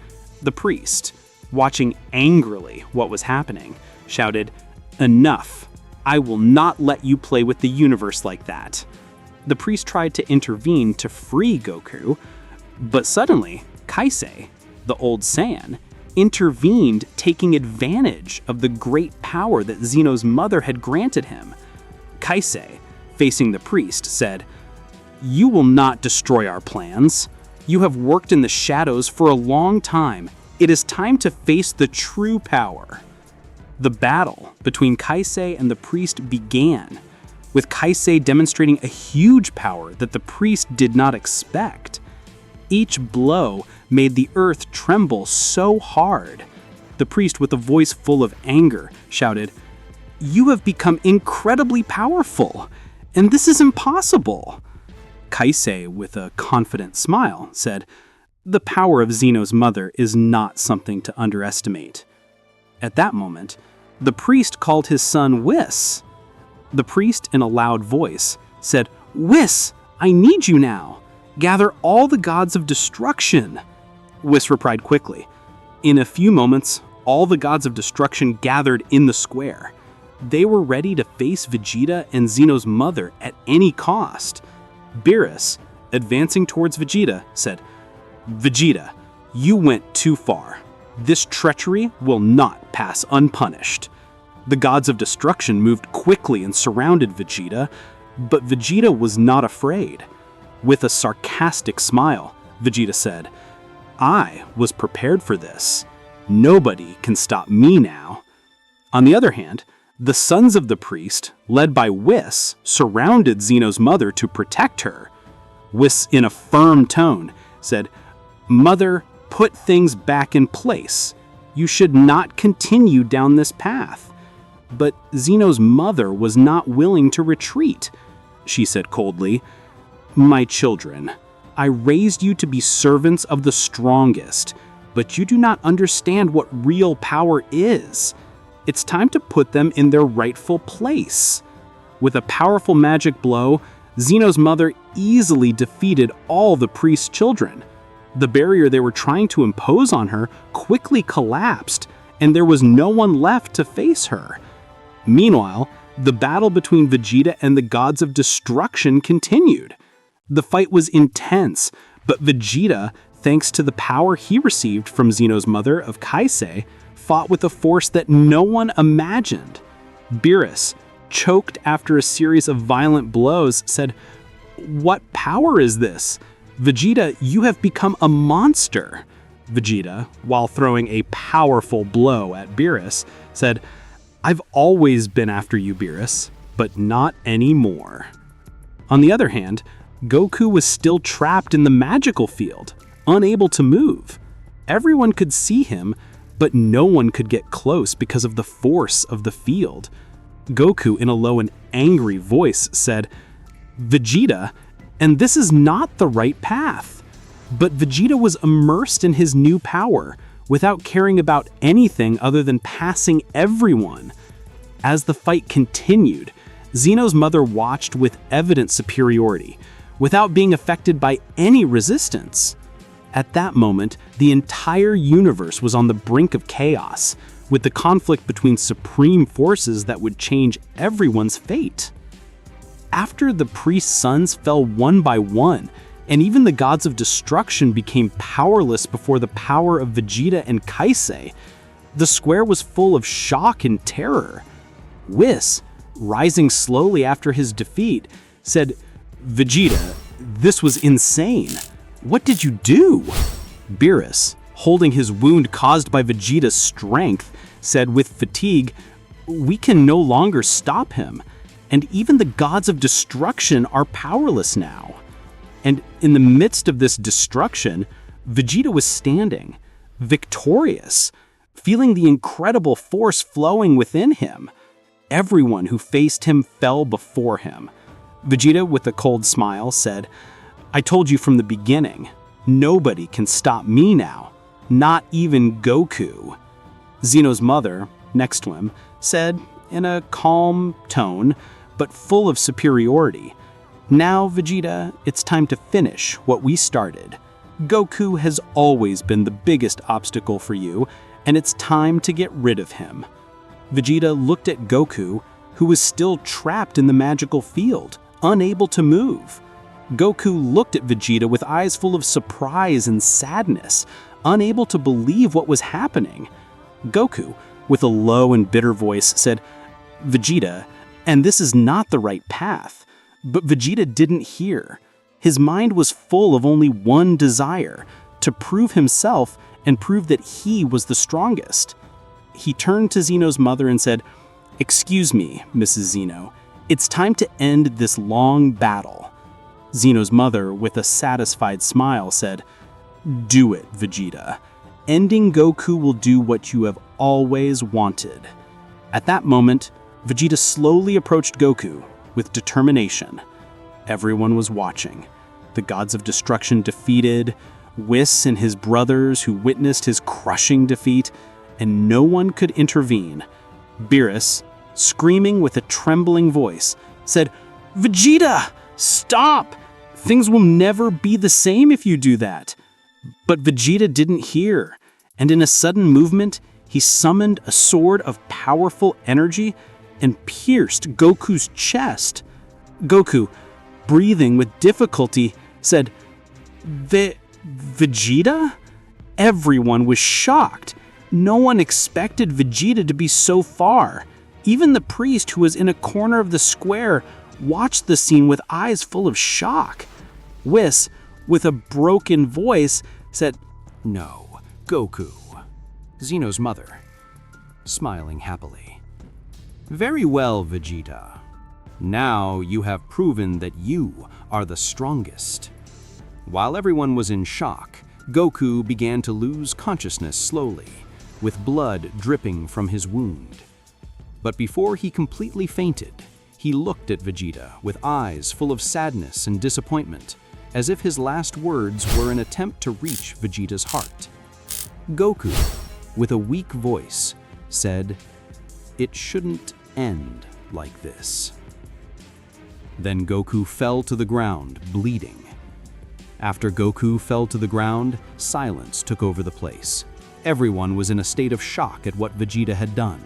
The priest, watching angrily what was happening, shouted, "Enough! I will not let you play with the universe like that." The priest tried to intervene to free Goku, but suddenly, Kaisei, the old Saiyan, intervened, taking advantage of the great power that Zeno's mother had granted him. Kaisei, facing the priest, said, "You will not destroy our plans. You have worked in the shadows for a long time. It is time to face the true power." The battle between Kaisei and the priest began, with Kaisei demonstrating a huge power that the priest did not expect. Each blow made the earth tremble so hard. The priest, with a voice full of anger, shouted, "You have become incredibly powerful, and this is impossible." Kaisei, with a confident smile, said, "The power of Zeno's mother is not something to underestimate." At that moment, the priest called his son Whis. The priest, in a loud voice, said, "Whis, I need you now. Gather all the gods of destruction." Whis replied quickly. In a few moments, all the gods of destruction gathered in the square. They were ready to face Vegeta and Zeno's mother at any cost. Beerus, advancing towards Vegeta, said, "Vegeta, you went too far. This treachery will not pass unpunished." The gods of destruction moved quickly and surrounded Vegeta, but Vegeta was not afraid. With a sarcastic smile, Vegeta said, "I was prepared for this. Nobody can stop me now." On the other hand, the sons of the priest, led by Whis, surrounded Zeno's mother to protect her. Whis, in a firm tone, said, "Mother, put things back in place. You should not continue down this path." But Zeno's mother was not willing to retreat. She said coldly, "My children, I raised you to be servants of the strongest, but you do not understand what real power is. It's time to put them in their rightful place." With a powerful magic blow, Zeno's mother easily defeated all the priest's children. The barrier they were trying to impose on her quickly collapsed, and there was no one left to face her. Meanwhile, the battle between Vegeta and the gods of destruction continued. The fight was intense, but Vegeta, thanks to the power he received from Zeno's mother of Kaisei, fought with a force that no one imagined. Beerus, choked after a series of violent blows, said, "What power is this? Vegeta, you have become a monster." Vegeta, while throwing a powerful blow at Beerus, said, "I've always been after you, Beerus, but not anymore." On the other hand, Goku was still trapped in the magical field, unable to move. Everyone could see him, but no one could get close because of the force of the field. Goku, in a low and angry voice, said, "Vegeta, and this is not the right path." But Vegeta was immersed in his new power, without caring about anything other than passing everyone. As the fight continued, Zeno's mother watched with evident superiority, without being affected by any resistance. At that moment, the entire universe was on the brink of chaos, with the conflict between supreme forces that would change everyone's fate. After the priest's sons fell one by one, and even the gods of destruction became powerless before the power of Vegeta and Kaisei, the square was full of shock and terror. Whis, rising slowly after his defeat, said, "Vegeta, this was insane. What did you do?" Beerus, holding his wound caused by Vegeta's strength, said with fatigue, We can no longer stop him, and even the gods of destruction are powerless now. And in the midst of this destruction, Vegeta was standing, victorious, feeling the incredible force flowing within him. Everyone who faced him fell before him. Vegeta, with a cold smile, said, "I told you from the beginning, nobody can stop me now, not even Goku." Zeno's mother, next to him, said in a calm tone, but full of superiority, "Now, Vegeta, it's time to finish what we started. Goku has always been the biggest obstacle for you, and it's time to get rid of him." Vegeta looked at Goku, who was still trapped in the magical field, unable to move. Goku looked at Vegeta with eyes full of surprise and sadness, unable to believe what was happening. Goku, with a low and bitter voice, said, "Vegeta, and this is not the right path." But Vegeta didn't hear. His mind was full of only one desire, to prove himself and prove that he was the strongest. He turned to Zeno's mother and said, "Excuse me, Mrs. Zeno, it's time to end this long battle." Zeno's mother, with a satisfied smile, said, "Do it, Vegeta. Ending Goku will do what you have always wanted." At that moment, Vegeta slowly approached Goku with determination. Everyone was watching. The gods of destruction defeated, Whis and his brothers who witnessed his crushing defeat, and no one could intervene. Beerus, screaming with a trembling voice, said, "Vegeta, stop! Things will never be the same if you do that." But Vegeta didn't hear, and in a sudden movement, he summoned a sword of powerful energy and pierced Goku's chest. Goku, breathing with difficulty, said, Vegeta? Everyone was shocked. No one expected Vegeta to be so far. Even the priest, who was in a corner of the square, watched the scene with eyes full of shock. Whis, with a broken voice, said, "No, Goku." Zeno's mother, smiling happily. "Very well, Vegeta. Now you have proven that you are the strongest." While everyone was in shock, Goku began to lose consciousness slowly, with blood dripping from his wound. But before he completely fainted, he looked at Vegeta with eyes full of sadness and disappointment, as if his last words were an attempt to reach Vegeta's heart. Goku, with a weak voice, said, "It shouldn't end like this." Then Goku fell to the ground, bleeding. After Goku fell to the ground, silence took over the place. Everyone was in a state of shock at what Vegeta had done.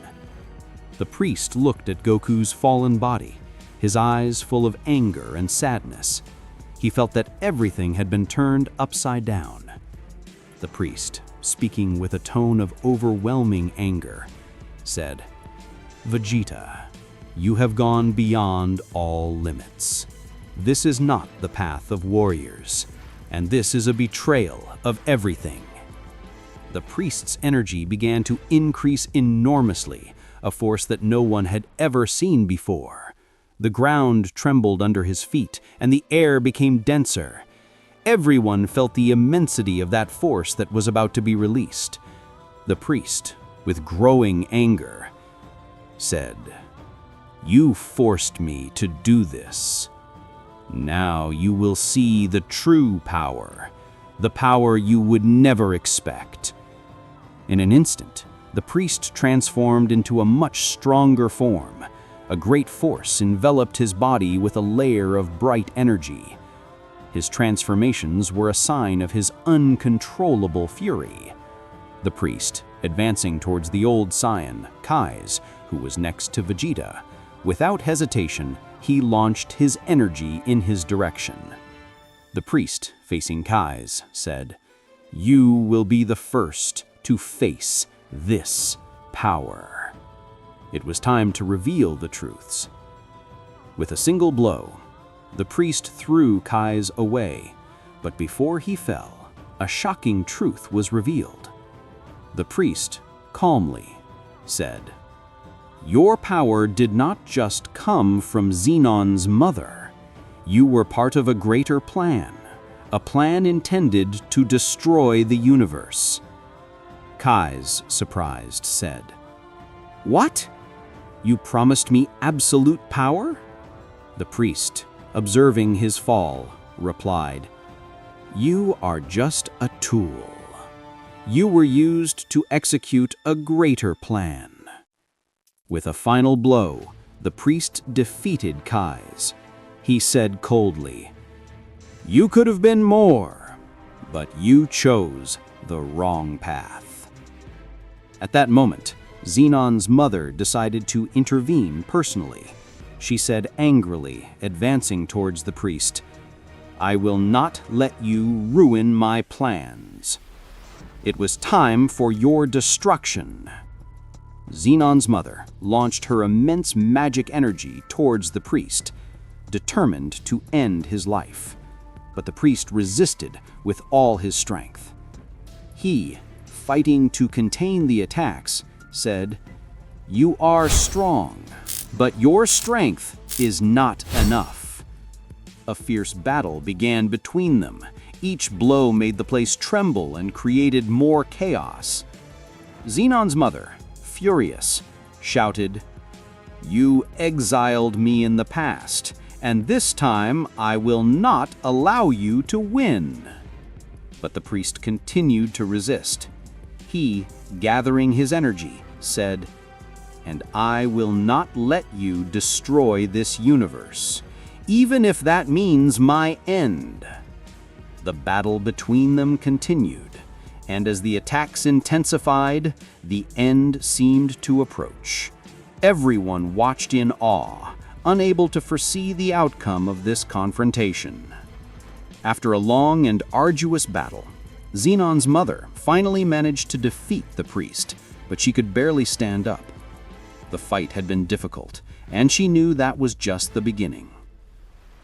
The priest looked at Goku's fallen body, his eyes full of anger and sadness. He felt that everything had been turned upside down. The priest, speaking with a tone of overwhelming anger, said, "Vegeta, you have gone beyond all limits. This is not the path of warriors, and this is a betrayal of everything." The priest's energy began to increase enormously, a force that no one had ever seen before. The ground trembled under his feet, and the air became denser. Everyone felt the immensity of that force that was about to be released. The priest, with growing anger, said, "You forced me to do this. Now you will see the true power, the power you would never expect." In an instant, the priest transformed into a much stronger form. A great force enveloped his body with a layer of bright energy. His transformations were a sign of his uncontrollable fury. The priest, advancing towards the old Saiyan, Kai's, who was next to Vegeta, without hesitation, he launched his energy in his direction. The priest, facing Kai's, said, "You will be the first to face this power." It was time to reveal the truths. With a single blow, the priest threw Kai's away, but before he fell, a shocking truth was revealed. The priest calmly said, Your power did not just come from Xenon's mother. You were part of a greater plan, a plan intended to destroy the universe. Kai's, surprised, said, "What? You promised me absolute power?" The priest, observing his fall, replied, "You are just a tool. You were used to execute a greater plan." With a final blow, the priest defeated Kai's. He said coldly, "You could have been more, but you chose the wrong path." At that moment, Xenon's mother decided to intervene personally. She said angrily, advancing towards the priest, "I will not let you ruin my plans. It was time for your destruction." Xenon's mother launched her immense magic energy towards the priest, determined to end his life. But the priest resisted with all his strength. He, fighting to contain the attacks, said, "You are strong, but your strength is not enough." A fierce battle began between them. Each blow made the place tremble and created more chaos. Xenon's mother, furious, shouted, "You exiled me in the past, and this time I will not allow you to win." But the priest continued to resist. He, gathering his energy, said, "And I will not let you destroy this universe, even if that means my end." The battle between them continued, and as the attacks intensified, the end seemed to approach. Everyone watched in awe, unable to foresee the outcome of this confrontation. After a long and arduous battle, Xenon's mother finally managed to defeat the priest, but she could barely stand up. The fight had been difficult, and she knew that was just the beginning.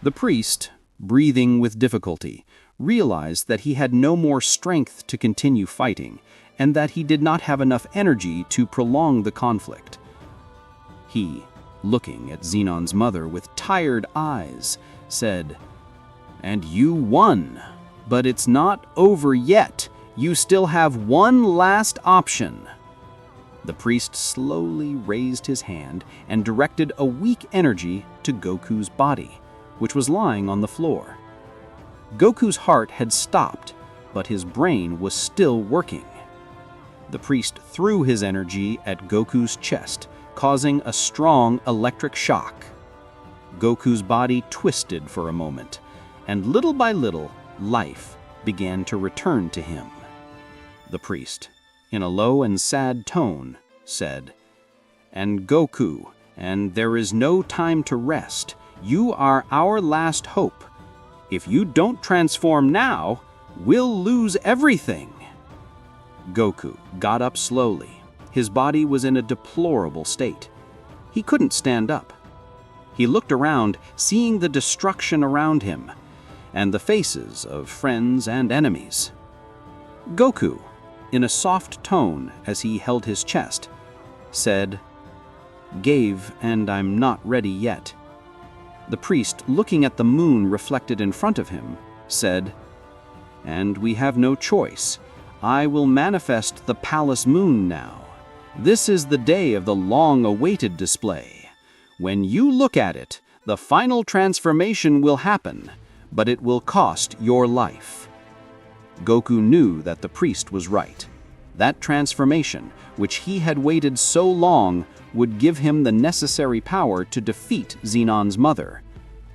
The priest, breathing with difficulty, realized that he had no more strength to continue fighting, and that he did not have enough energy to prolong the conflict. He, looking at Xenon's mother with tired eyes, said, "And you won, but it's not over yet. You still have one last option." The priest slowly raised his hand and directed a weak energy to Goku's body, which was lying on the floor. Goku's heart had stopped, but his brain was still working. The priest threw his energy at Goku's chest, causing a strong electric shock. Goku's body twisted for a moment, and little by little, life began to return to him. The priest, in a low and sad tone, said, "And Goku, and there is no time to rest. You are our last hope. If you don't transform now, we'll lose everything." Goku got up slowly. His body was in a deplorable state. He couldn't stand up. He looked around, seeing the destruction around him, and the faces of friends and enemies. Goku, in a soft tone as he held his chest, said, "Gave, and I'm not ready yet." The priest, looking at the moon reflected in front of him, said, "And we have no choice. I will manifest the palace moon now. This is the day of the long-awaited display. When you look at it, the final transformation will happen, but it will cost your life." Goku knew that the priest was right. That transformation, which he had waited so long, would give him the necessary power to defeat Xenon's mother,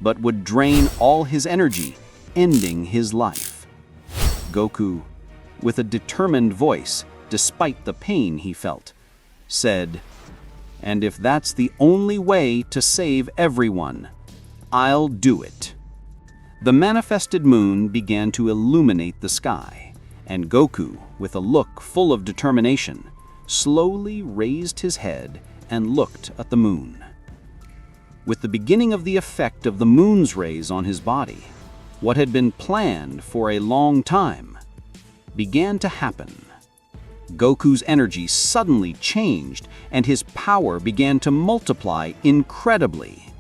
but would drain all his energy, ending his life. Goku, with a determined voice, despite the pain he felt, said, "And if that's the only way to save everyone, I'll do it." The manifested moon began to illuminate the sky, and Goku, with a look full of determination, slowly raised his head and looked at the moon. With the beginning of the effect of the moon's rays on his body, what had been planned for a long time began to happen. Goku's energy suddenly changed, and his power began to multiply incredibly.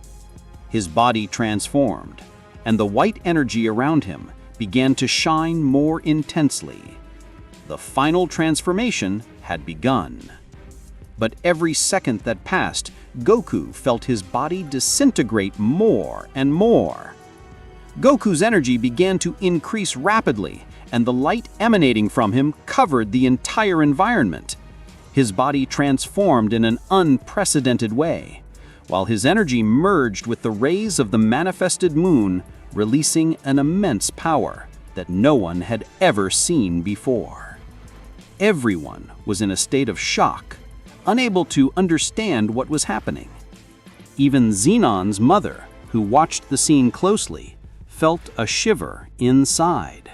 His body transformed, and the white energy around him began to shine more intensely. The final transformation had begun. But every second that passed, Goku felt his body disintegrate more and more. Goku's energy began to increase rapidly, and the light emanating from him covered the entire environment. His body transformed in an unprecedented way, while his energy merged with the rays of the manifested moon, releasing an immense power that no one had ever seen before. Everyone was in a state of shock, unable to understand what was happening. Even Zenon's mother, who watched the scene closely, felt a shiver inside.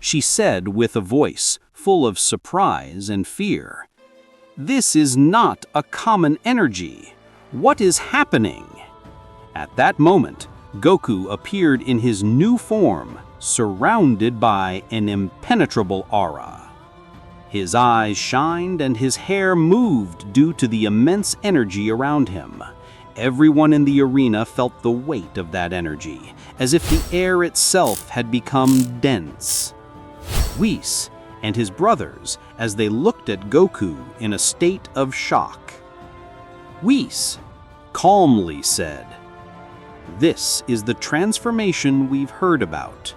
She said with a voice full of surprise and fear, "This is not a common energy. What is happening?" At that moment, Goku appeared in his new form, surrounded by an impenetrable aura. His eyes shined and his hair moved due to the immense energy around him. Everyone in the arena felt the weight of that energy, as if the air itself had become dense. Whis and his brothers as they looked at Goku in a state of shock. Whis calmly said, "This is the transformation we've heard about.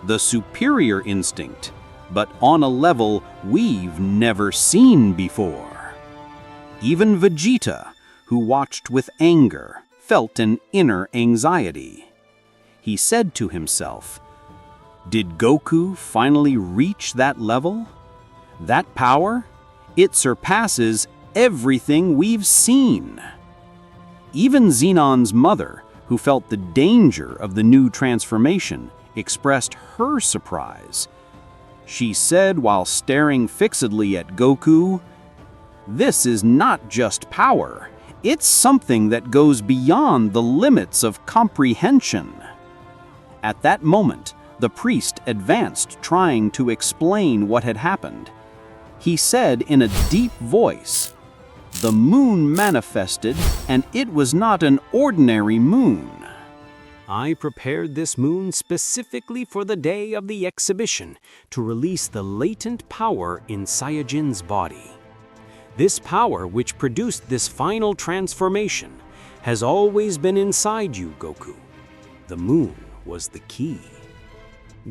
The superior instinct, but on a level we've never seen before." Even Vegeta, who watched with anger, felt an inner anxiety. He said to himself, "Did Goku finally reach that level? That power? It surpasses everything we've seen." Even Zenon's mother, who felt the danger of the new transformation, expressed her surprise. She said while staring fixedly at Goku, "This is not just power. It's something that goes beyond the limits of comprehension." At that moment, the priest advanced, trying to explain what had happened. He said in a deep voice, "The moon manifested, and it was not an ordinary moon. I prepared this moon specifically for the day of the exhibition to release the latent power in Saiyajin's body. This power which produced this final transformation has always been inside you, Goku. The moon was the key."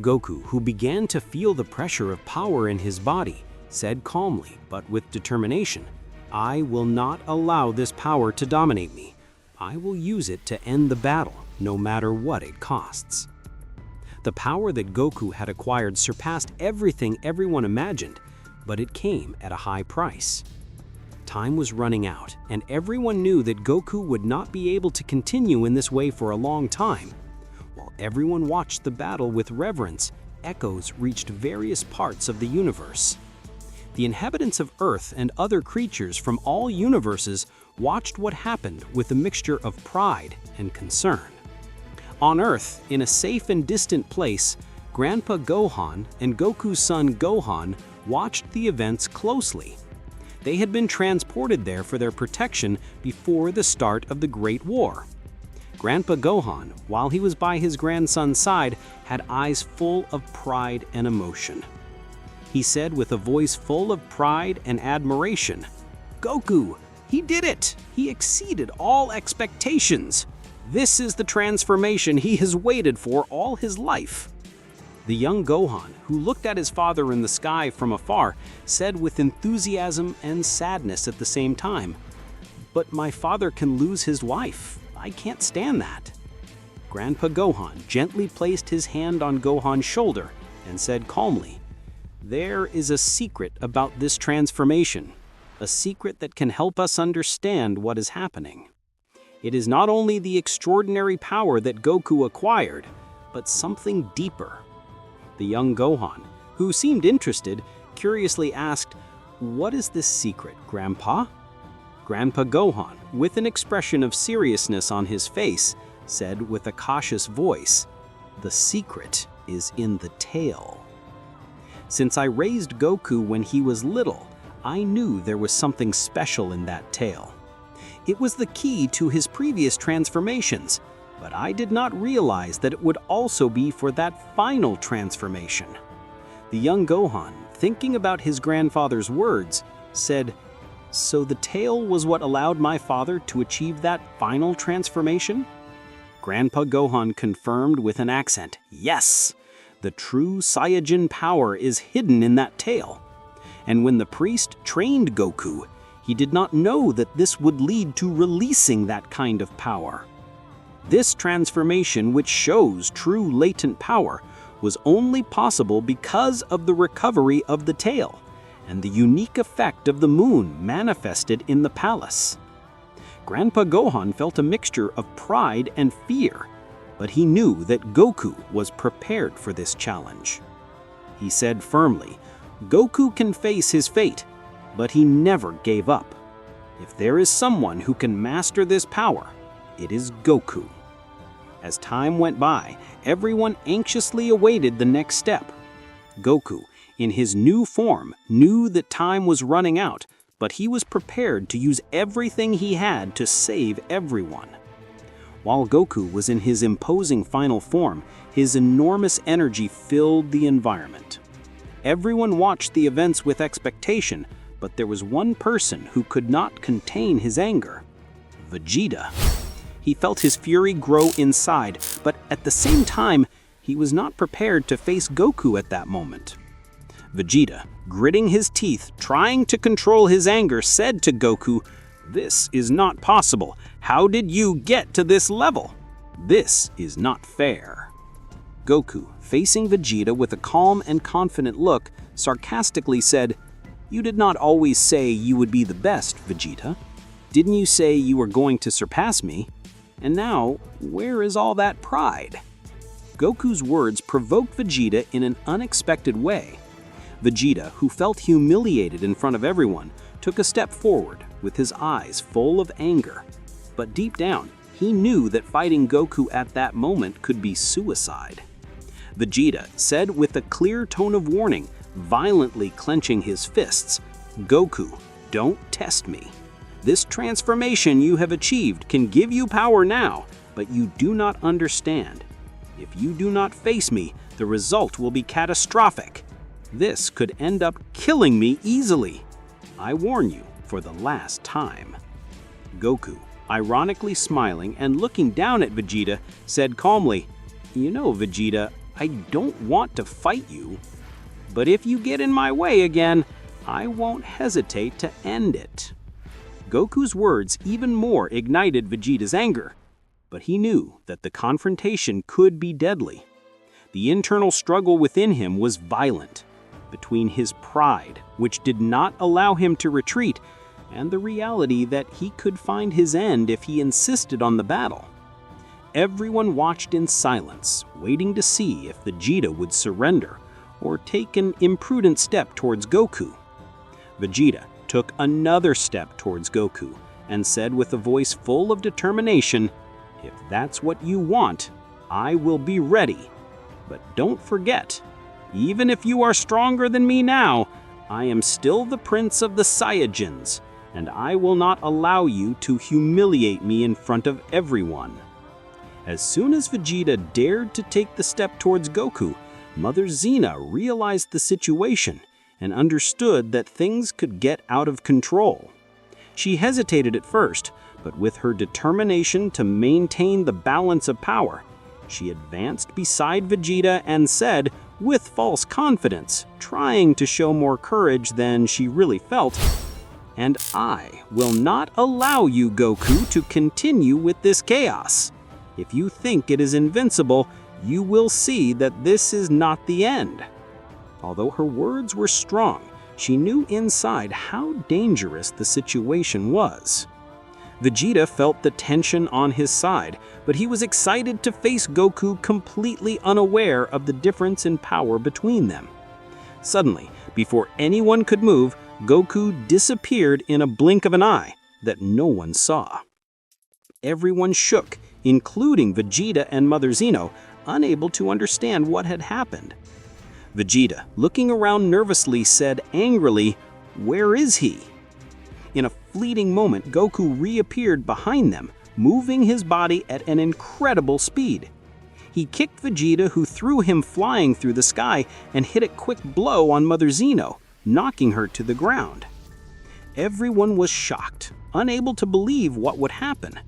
Goku, who began to feel the pressure of power in his body, said calmly but with determination, "I will not allow this power to dominate me. I will use it to end the battle, no matter what it costs." The power that Goku had acquired surpassed everything everyone imagined, but it came at a high price. Time was running out, and everyone knew that Goku would not be able to continue in this way for a long time. While everyone watched the battle with reverence, echoes reached various parts of the universe. The inhabitants of Earth and other creatures from all universes watched what happened with a mixture of pride and concern. On Earth, in a safe and distant place, Grandpa Gohan and Goku's son Gohan watched the events closely. They had been transported there for their protection before the start of the Great War. Grandpa Gohan, while he was by his grandson's side, had eyes full of pride and emotion. He said with a voice full of pride and admiration, "Goku, he did it! He exceeded all expectations! This is the transformation he has waited for all his life." The young Gohan, who looked at his father in the sky from afar, said with enthusiasm and sadness at the same time, "But my father can lose his wife. I can't stand that." Grandpa Gohan gently placed his hand on Gohan's shoulder and said calmly, "There is a secret about this transformation, a secret that can help us understand what is happening. It is not only the extraordinary power that Goku acquired, but something deeper." The young Gohan, who seemed interested, curiously asked, "What is this secret, Grandpa?" Grandpa Gohan, with an expression of seriousness on his face, said with a cautious voice, "The secret is in the tail." Since I raised Goku when he was little, I knew there was something special in that tail. It was the key to his previous transformations, but I did not realize that it would also be for that final transformation. The young Gohan, thinking about his grandfather's words, said, "So the tail was what allowed my father to achieve that final transformation?" Grandpa Gohan confirmed with an accent, "Yes, the true Saiyajin power is hidden in that tail." And when the priest trained Goku, he did not know that this would lead to releasing that kind of power. This transformation, which shows true latent power, was only possible because of the recovery of the tail and the unique effect of the moon manifested in the palace. Grandpa Gohan felt a mixture of pride and fear, but he knew that Goku was prepared for this challenge. He said firmly, "Goku can face his fate, but he never gave up. If there is someone who can master this power, it is Goku." As time went by, everyone anxiously awaited the next step. Goku, in his new form, knew that time was running out, but he was prepared to use everything he had to save everyone. While Goku was in his imposing final form, his enormous energy filled the environment. Everyone watched the events with expectation, but there was one person who could not contain his anger: Vegeta. He felt his fury grow inside, but at the same time, he was not prepared to face Goku at that moment. Vegeta, gritting his teeth, trying to control his anger, said to Goku, "This is not possible. How did you get to this level? This is not fair." Goku, facing Vegeta with a calm and confident look, sarcastically said, "You did not always say you would be the best, Vegeta. Didn't you say you were going to surpass me? And now, where is all that pride?" Goku's words provoked Vegeta in an unexpected way. Vegeta, who felt humiliated in front of everyone, took a step forward with his eyes full of anger. But deep down, he knew that fighting Goku at that moment could be suicide. Vegeta said with a clear tone of warning, violently clenching his fists, "Goku, don't test me. This transformation you have achieved can give you power now, but you do not understand. If you do not face me, the result will be catastrophic. This could end up killing me easily. I warn you for the last time." Goku, ironically smiling and looking down at Vegeta, said calmly, "You know, Vegeta, I don't want to fight you. But if you get in my way again, I won't hesitate to end it." Goku's words even more ignited Vegeta's anger, but he knew that the confrontation could be deadly. The internal struggle within him was violent, between his pride, which did not allow him to retreat, and the reality that he could find his end if he insisted on the battle. Everyone watched in silence, waiting to see if Vegeta would surrender or take an imprudent step towards Goku. Vegeta took another step towards Goku and said with a voice full of determination, "If that's what you want, I will be ready. But don't forget, even if you are stronger than me now, I am still the Prince of the Saiyajins, and I will not allow you to humiliate me in front of everyone." As soon as Vegeta dared to take the step towards Goku, Mother Xena realized the situation and understood that things could get out of control. She hesitated at first, but with her determination to maintain the balance of power, she advanced beside Vegeta and said, with false confidence, trying to show more courage than she really felt, "And I will not allow you, Goku, to continue with this chaos. If you think it is invincible, you will see that this is not the end." Although her words were strong, she knew inside how dangerous the situation was. Vegeta felt the tension on his side, but he was excited to face Goku completely unaware of the difference in power between them. Suddenly, before anyone could move, Goku disappeared in a blink of an eye that no one saw. Everyone shook, including Vegeta and Mother Xeno, unable to understand what had happened. Vegeta, looking around nervously, said angrily, "Where is he?" In a fleeting moment, Goku reappeared behind them, moving his body at an incredible speed. He kicked Vegeta, who threw him flying through the sky, and hit a quick blow on Mother Xeno, knocking her to the ground. Everyone was shocked, unable to believe what would happen.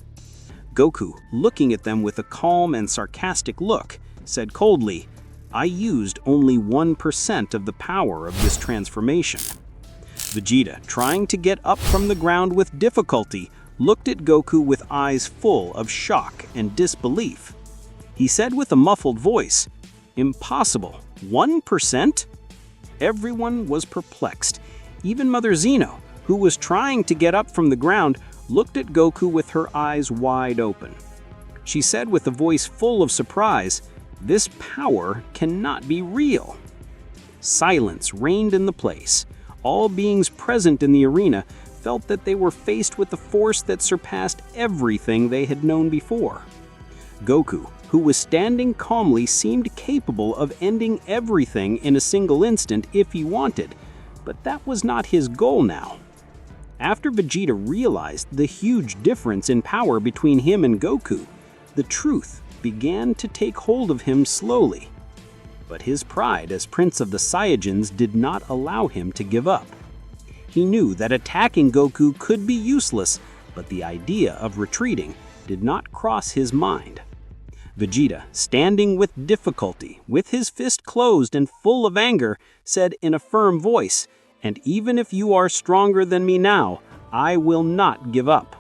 Goku, looking at them with a calm and sarcastic look, said coldly, "I used only 1% of the power of this transformation." Vegeta, trying to get up from the ground with difficulty, looked at Goku with eyes full of shock and disbelief. He said with a muffled voice, "Impossible, 1%?" Everyone was perplexed. Even Mother Xeno, who was trying to get up from the ground, looked at Goku with her eyes wide open. She said with a voice full of surprise, "This power cannot be real." Silence reigned in the place. All beings present in the arena felt that they were faced with a force that surpassed everything they had known before. Goku, who was standing calmly, seemed capable of ending everything in a single instant if he wanted, but that was not his goal now. After Vegeta realized the huge difference in power between him and Goku, the truth began to take hold of him slowly. But his pride as Prince of the Saiyajins did not allow him to give up. He knew that attacking Goku could be useless, but the idea of retreating did not cross his mind. Vegeta, standing with difficulty, with his fist closed and full of anger, said in a firm voice, "And even if you are stronger than me now, I will not give up.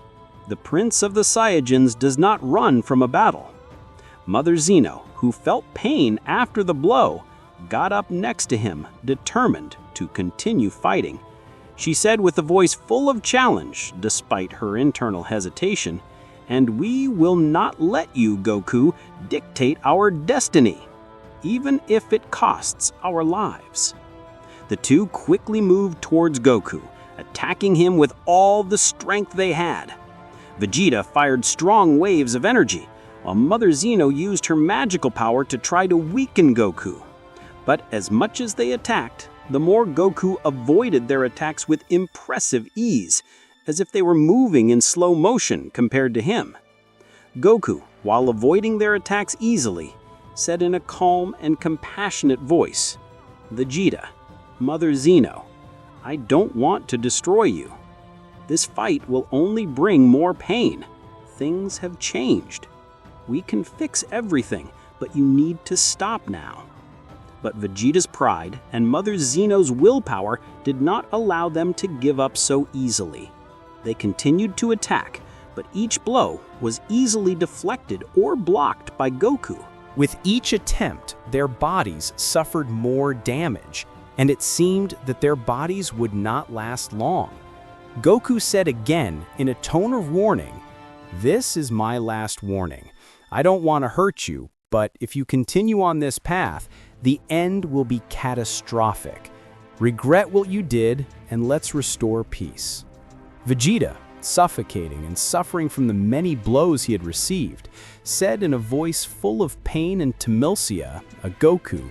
The Prince of the Saiyajins does not run from a battle." Mother Xeno, who felt pain after the blow, got up next to him, determined to continue fighting. She said with a voice full of challenge, despite her internal hesitation, "And we will not let you, Goku, dictate our destiny, even if it costs our lives." The two quickly moved towards Goku, attacking him with all the strength they had. Vegeta fired strong waves of energy, while Mother Xeno used her magical power to try to weaken Goku. But as much as they attacked, the more Goku avoided their attacks with impressive ease, as if they were moving in slow motion compared to him. Goku, while avoiding their attacks easily, said in a calm and compassionate voice, "Vegeta, Mother Xeno, I don't want to destroy you. This fight will only bring more pain. Things have changed. We can fix everything, but you need to stop now." But Vegeta's pride and Mother Xeno's willpower did not allow them to give up so easily. They continued to attack, but each blow was easily deflected or blocked by Goku. With each attempt, their bodies suffered more damage, and it seemed that their bodies would not last long. Goku said again in a tone of warning, "This is my last warning. I don't want to hurt you, but if you continue on this path, the end will be catastrophic. Regret what you did, and let's restore peace." Vegeta, suffocating and suffering from the many blows he had received, said in a voice full of pain and tumultia, Goku,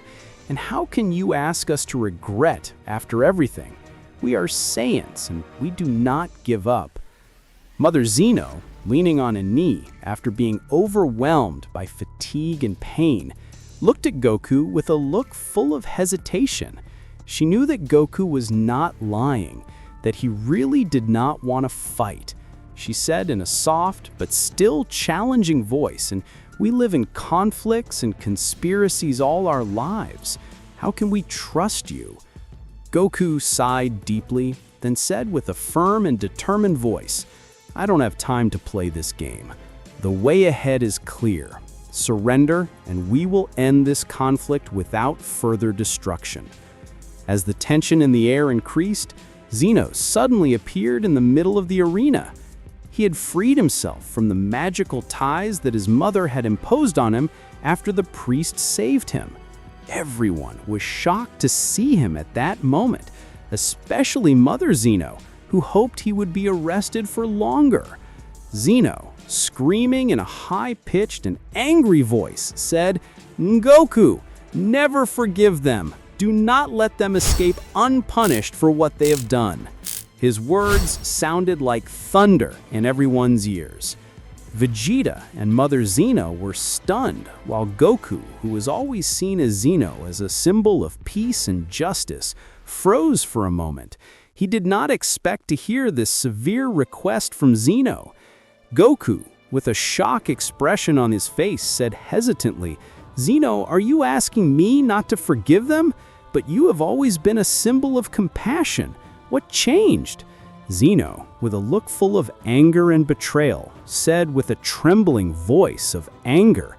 "And how can you ask us to regret after everything? We are Saiyans, and we do not give up." Mother Xeno, leaning on a knee after being overwhelmed by fatigue and pain, looked at Goku with a look full of hesitation. She knew that Goku was not lying, that he really did not want to fight. She said in a soft but still challenging voice, "And we live in conflicts and conspiracies all our lives. How can we trust you?" Goku sighed deeply, then said with a firm and determined voice, "I don't have time to play this game. The way ahead is clear. Surrender, and we will end this conflict without further destruction." As the tension in the air increased, Xeno suddenly appeared in the middle of the arena. He had freed himself from the magical ties that his mother had imposed on him after the priest saved him. Everyone was shocked to see him at that moment, especially Mother Xeno, who hoped he would be arrested for longer. Xeno, screaming in a high-pitched and angry voice, said, "Goku, never forgive them. Do not let them escape unpunished for what they have done." His words sounded like thunder in everyone's ears. Vegeta and Mother Xeno were stunned, while Goku, who was always seen as Xeno as a symbol of peace and justice, froze for a moment. He did not expect to hear this severe request from Xeno. Goku, with a shock expression on his face, said hesitantly, "Xeno, are you asking me not to forgive them? But you have always been a symbol of compassion. What changed?" Xeno, with a look full of anger and betrayal, said with a trembling voice of anger,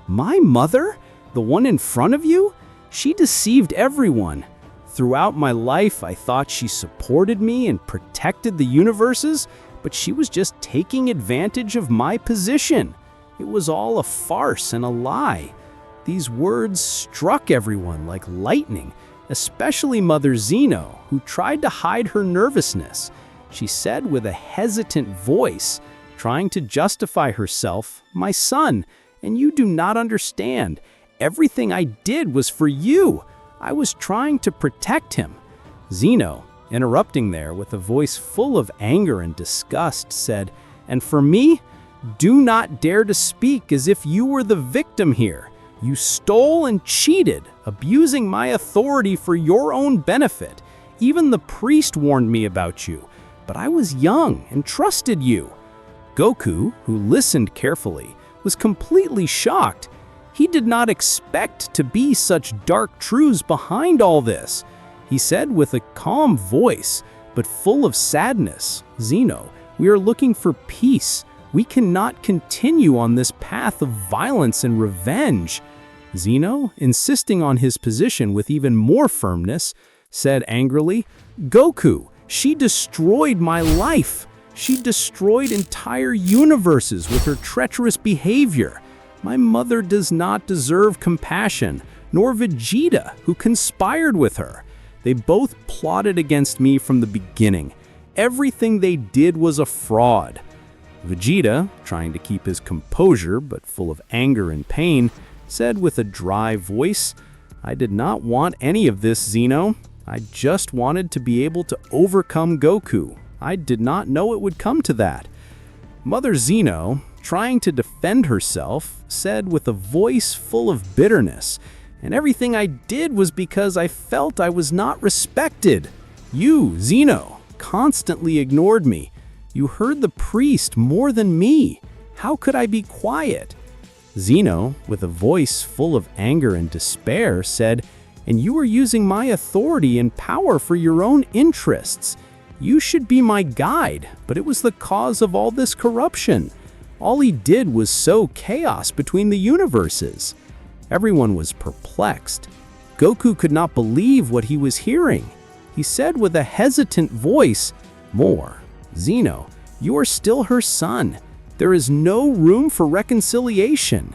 "My mother? The one in front of you? She deceived everyone. Throughout my life, I thought she supported me and protected the universes, but she was just taking advantage of my position. It was all a farce and a lie." These words struck everyone like lightning, especially Mother Xeno, who tried to hide her nervousness. She said with a hesitant voice, trying to justify herself, "My son, and you do not understand. Everything I did was for you. I was trying to protect him." Xeno, interrupting there with a voice full of anger and disgust, said, "And for me? Do not dare to speak as if you were the victim here. You stole and cheated, abusing my authority for your own benefit. Even the priest warned me about you, but I was young and trusted you." Goku, who listened carefully, was completely shocked. He did not expect to be such dark truths behind all this. He said with a calm voice, but full of sadness, "Xeno, we are looking for peace. We cannot continue on this path of violence and revenge." Xeno, insisting on his position with even more firmness, said angrily, "Goku, she destroyed my life. She destroyed entire universes with her treacherous behavior. My mother does not deserve compassion, nor Vegeta, who conspired with her. They both plotted against me from the beginning. Everything they did was a fraud." Vegeta, trying to keep his composure but full of anger and pain, said with a dry voice, "I did not want any of this, Xeno. I just wanted to be able to overcome Goku. I did not know it would come to that." Mother Xeno, trying to defend herself, said with a voice full of bitterness, "And everything I did was because I felt I was not respected. You, Xeno, constantly ignored me. You heard the priest more than me. How could I be quiet?" Xeno, with a voice full of anger and despair, said, "And you were using my authority and power for your own interests. You should be my guide, but it was the cause of all this corruption. All he did was sow chaos between the universes." Everyone was perplexed. Goku could not believe what he was hearing. He said with a hesitant voice, "More. Xeno, you are still her son. There is no room for reconciliation."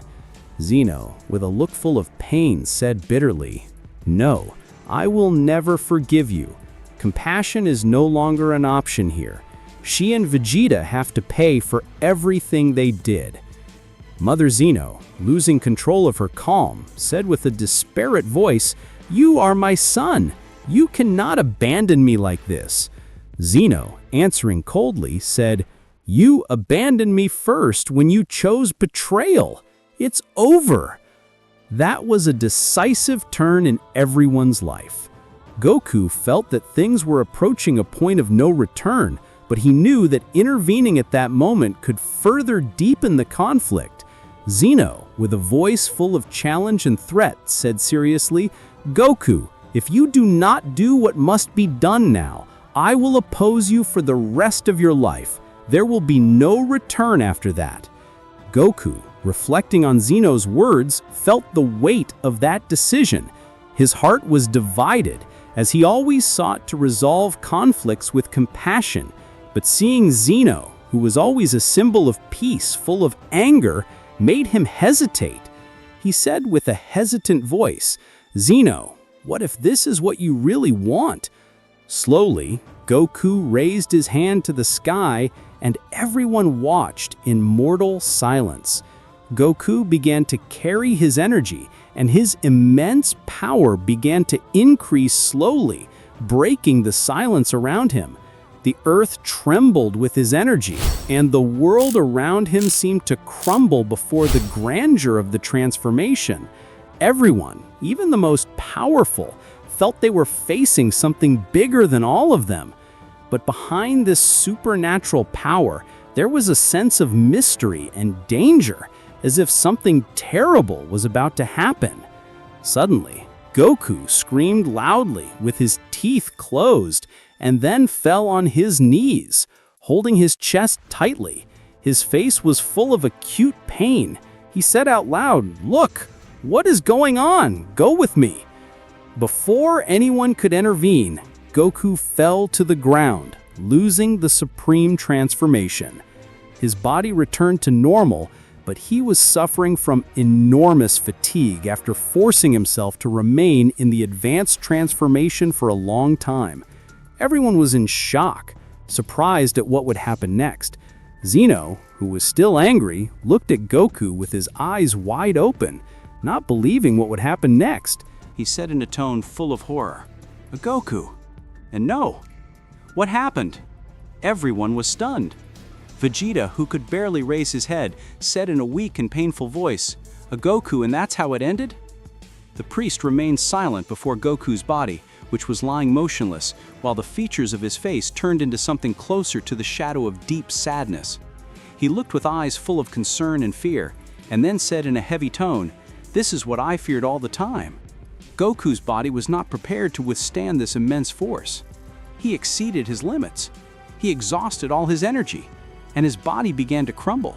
Xeno, with a look full of pain, said bitterly, "No, I will never forgive you. Compassion is no longer an option here. She and Vegeta have to pay for everything they did." Mother Xeno, losing control of her calm, said with a desperate voice, "You are my son. You cannot abandon me like this." Xeno, answering coldly, said, "You abandoned me first when you chose betrayal. It's over." That was a decisive turn in everyone's life. Goku felt that things were approaching a point of no return, but he knew that intervening at that moment could further deepen the conflict. Xeno, with a voice full of challenge and threat, said seriously, "Goku, if you do not do what must be done now, I will oppose you for the rest of your life. There will be no return after that." Goku, reflecting on Xeno's words, felt the weight of that decision. His heart was divided, as he always sought to resolve conflicts with compassion. But seeing Xeno, who was always a symbol of peace, full of anger, made him hesitate. He said with a hesitant voice, "Xeno, what if this is what you really want?" Slowly, Goku raised his hand to the sky, and everyone watched in mortal silence. Goku began to carry his energy, and his immense power began to increase slowly, breaking the silence around him. The earth trembled with his energy, and the world around him seemed to crumble before the grandeur of the transformation. Everyone, even the most powerful, felt they were facing something bigger than all of them. But behind this supernatural power, there was a sense of mystery and danger, as if something terrible was about to happen. Suddenly, Goku screamed loudly with his teeth closed and then fell on his knees, holding his chest tightly. His face was full of acute pain. He said out loud, "Look, what is going on? Go with me." Before anyone could intervene, Goku fell to the ground, losing the supreme transformation. His body returned to normal, but he was suffering from enormous fatigue after forcing himself to remain in the advanced transformation for a long time. Everyone was in shock, surprised at what would happen next. Zeno, who was still angry, looked at Goku with his eyes wide open, not believing what would happen next. He said in a tone full of horror, "Goku!" And no. What happened? Everyone was stunned. Vegeta, who could barely raise his head, said in a weak and painful voice, "Goku, and that's how it ended?" The priest remained silent before Goku's body, which was lying motionless, while the features of his face turned into something closer to the shadow of deep sadness. He looked with eyes full of concern and fear, and then said in a heavy tone, "This is what I feared all the time." Goku's body was not prepared to withstand this immense force. He exceeded his limits. He exhausted all his energy, and his body began to crumble.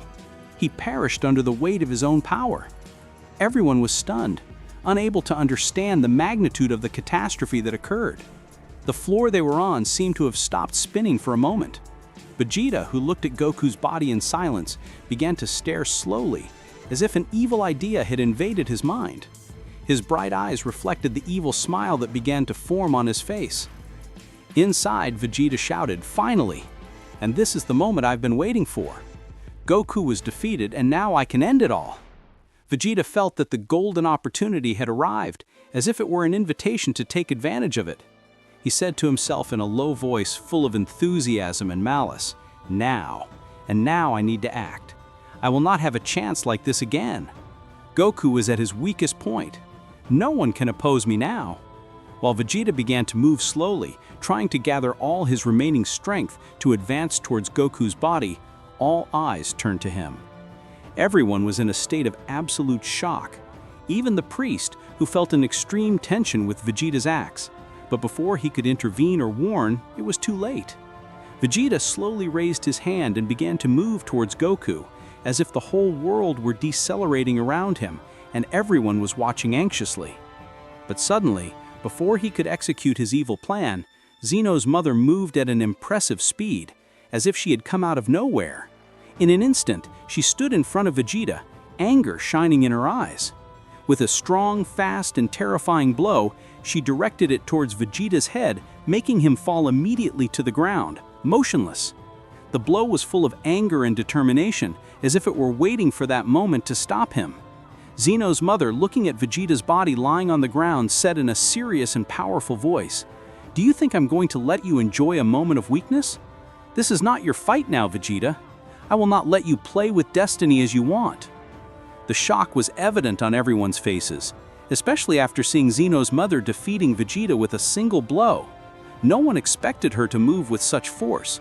He perished under the weight of his own power. Everyone was stunned, unable to understand the magnitude of the catastrophe that occurred. The floor they were on seemed to have stopped spinning for a moment. Vegeta, who looked at Goku's body in silence, began to stare slowly, as if an evil idea had invaded his mind. His bright eyes reflected the evil smile that began to form on his face. Inside, Vegeta shouted, "Finally! And this is the moment I've been waiting for. Goku was defeated, and now I can end it all." Vegeta felt that the golden opportunity had arrived, as if it were an invitation to take advantage of it. He said to himself in a low voice full of enthusiasm and malice, "Now, and now I need to act. I will not have a chance like this again. Goku was at his weakest point. No one can oppose me now." While Vegeta began to move slowly, trying to gather all his remaining strength to advance towards Goku's body, all eyes turned to him. Everyone was in a state of absolute shock, even the priest, who felt an extreme tension with Vegeta's axe. But before he could intervene or warn, it was too late. Vegeta slowly raised his hand and began to move towards Goku, as if the whole world were decelerating around him, and everyone was watching anxiously. But suddenly, before he could execute his evil plan, Zeno's mother moved at an impressive speed, as if she had come out of nowhere. In an instant, she stood in front of Vegeta, anger shining in her eyes. With a strong, fast, and terrifying blow, she directed it towards Vegeta's head, making him fall immediately to the ground, motionless. The blow was full of anger and determination, as if it were waiting for that moment to stop him. Zeno's mother, looking at Vegeta's body lying on the ground, said in a serious and powerful voice, "Do you think I'm going to let you enjoy a moment of weakness? This is not your fight now, Vegeta. I will not let you play with destiny as you want." The shock was evident on everyone's faces, especially after seeing Zeno's mother defeating Vegeta with a single blow. No one expected her to move with such force,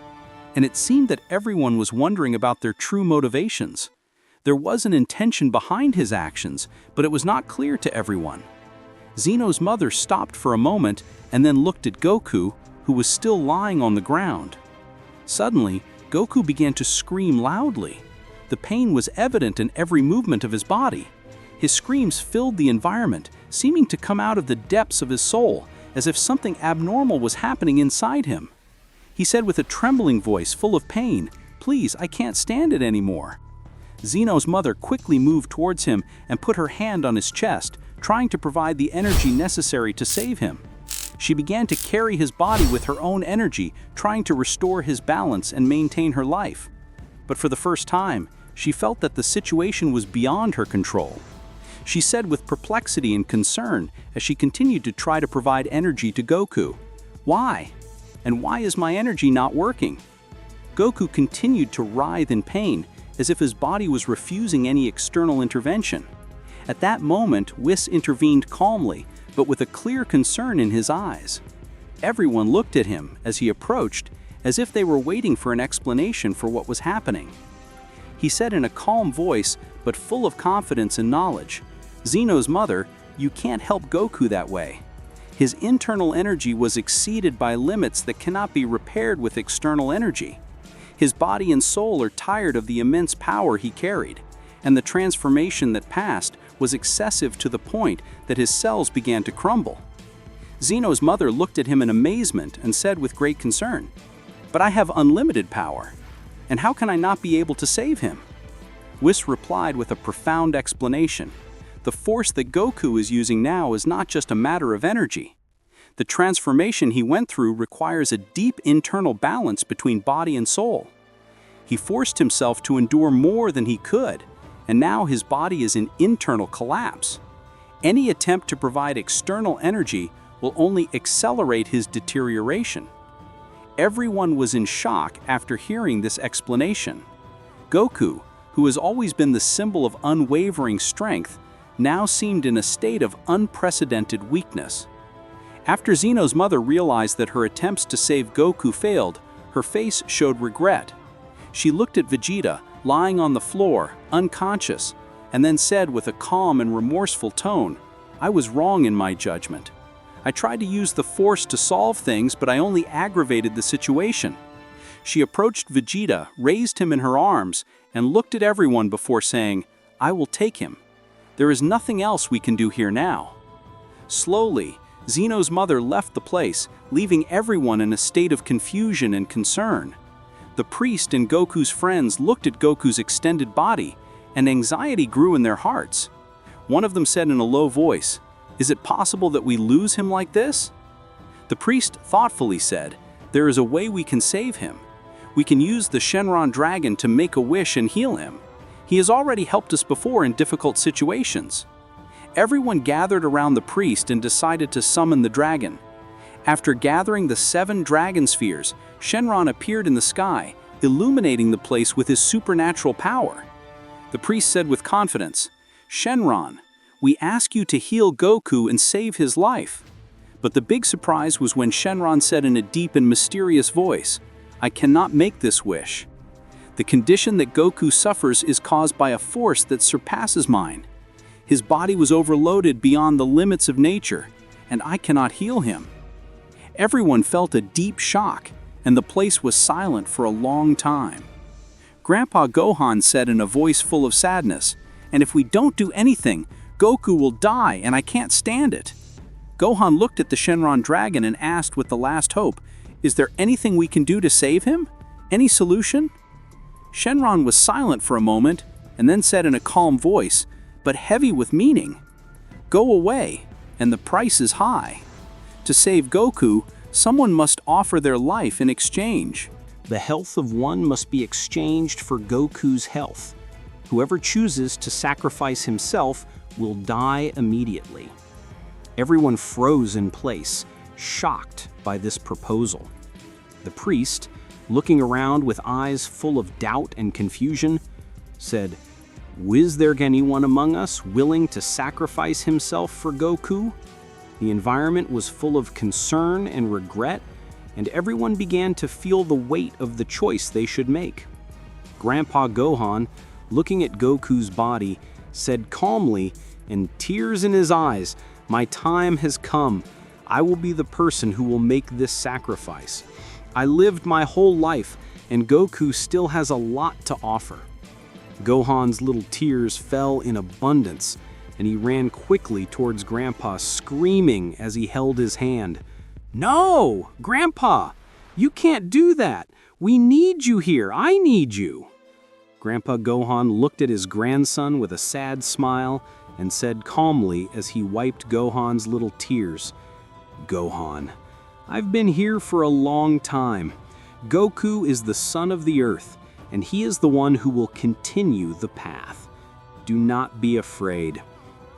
and it seemed that everyone was wondering about their true motivations. There was an intention behind his actions, but it was not clear to everyone. Zeno's mother stopped for a moment and then looked at Goku, who was still lying on the ground. Suddenly, Goku began to scream loudly. The pain was evident in every movement of his body. His screams filled the environment, seeming to come out of the depths of his soul, as if something abnormal was happening inside him. He said with a trembling voice full of pain, "Please, I can't stand it anymore." Zeno's mother quickly moved towards him and put her hand on his chest, trying to provide the energy necessary to save him. She began to carry his body with her own energy, trying to restore his balance and maintain her life. But for the first time, She felt that the situation was beyond her control. She said with perplexity and concern as she continued to try to provide energy to Goku, "Why? And why is my energy not working?" Goku continued to writhe in pain, as if his body was refusing any external intervention. At that moment, Whis intervened calmly, but with a clear concern in his eyes. Everyone looked at him as he approached, as if they were waiting for an explanation for what was happening. He said in a calm voice, but full of confidence and knowledge, "Zeno's mother, you can't help Goku that way. His internal energy was exceeded by limits that cannot be repaired with external energy. His body and soul are tired of the immense power he carried, and the transformation that passed was excessive to the point that his cells began to crumble." Zeno's mother looked at him in amazement and said with great concern, "But I have unlimited power, and how can I not be able to save him?" Whis replied with a profound explanation. The force that Goku is using now is not just a matter of energy. The transformation he went through requires a deep internal balance between body and soul. He forced himself to endure more than he could, and now his body is in internal collapse. Any attempt to provide external energy will only accelerate his deterioration. Everyone was in shock after hearing this explanation. Goku, who has always been the symbol of unwavering strength, now seemed in a state of unprecedented weakness. After Zeno's mother realized that her attempts to save Goku failed, her face showed regret. She looked at Vegeta, lying on the floor, unconscious, and then said with a calm and remorseful tone, "I was wrong in my judgment. I tried to use the force to solve things, but I only aggravated the situation." She approached Vegeta, raised him in her arms, and looked at everyone before saying, "I will take him. There is nothing else we can do here now." Slowly, Zeno's mother left the place, leaving everyone in a state of confusion and concern. The priest and Goku's friends looked at Goku's extended body, and anxiety grew in their hearts. One of them said in a low voice, "Is it possible that we lose him like this?" The priest thoughtfully said, "There is a way we can save him. We can use the Shenron dragon to make a wish and heal him. He has already helped us before in difficult situations." Everyone gathered around the priest and decided to summon the dragon. After gathering the 7 dragon spheres, Shenron appeared in the sky, illuminating the place with his supernatural power. The priest said with confidence, "Shenron, we ask you to heal Goku and save his life." But the big surprise was when Shenron said in a deep and mysterious voice, "I cannot make this wish. The condition that Goku suffers is caused by a force that surpasses mine. His body was overloaded beyond the limits of nature, and I cannot heal him." Everyone felt a deep shock, and the place was silent for a long time. Grandpa Gohan said in a voice full of sadness, "And if we don't do anything, Goku will die, and I can't stand it." Gohan looked at the Shenron dragon and asked with the last hope, "Is there anything we can do to save him? Any solution?" Shenron was silent for a moment, and then said in a calm voice, but heavy with meaning, "Go away, and the price is high. To save Goku, someone must offer their life in exchange. The health of one must be exchanged for Goku's health. Whoever chooses to sacrifice himself will die immediately." Everyone froze in place, shocked by this proposal. The priest, looking around with eyes full of doubt and confusion, said, "Is there anyone among us willing to sacrifice himself for Goku?" The environment was full of concern and regret, and everyone began to feel the weight of the choice they should make. Grandpa Gohan, looking at Goku's body, said calmly, and tears in his eyes, "My time has come. I will be the person who will make this sacrifice. I lived my whole life, and Goku still has a lot to offer." Gohan's little tears fell in abundance, and he ran quickly towards Grandpa, screaming as he held his hand. "No, Grandpa! You can't do that! We need you here! I need you!" Grandpa Gohan looked at his grandson with a sad smile and said calmly as he wiped Gohan's little tears, "Gohan, I've been here for a long time. Goku is the son of the earth, and he is the one who will continue the path. Do not be afraid.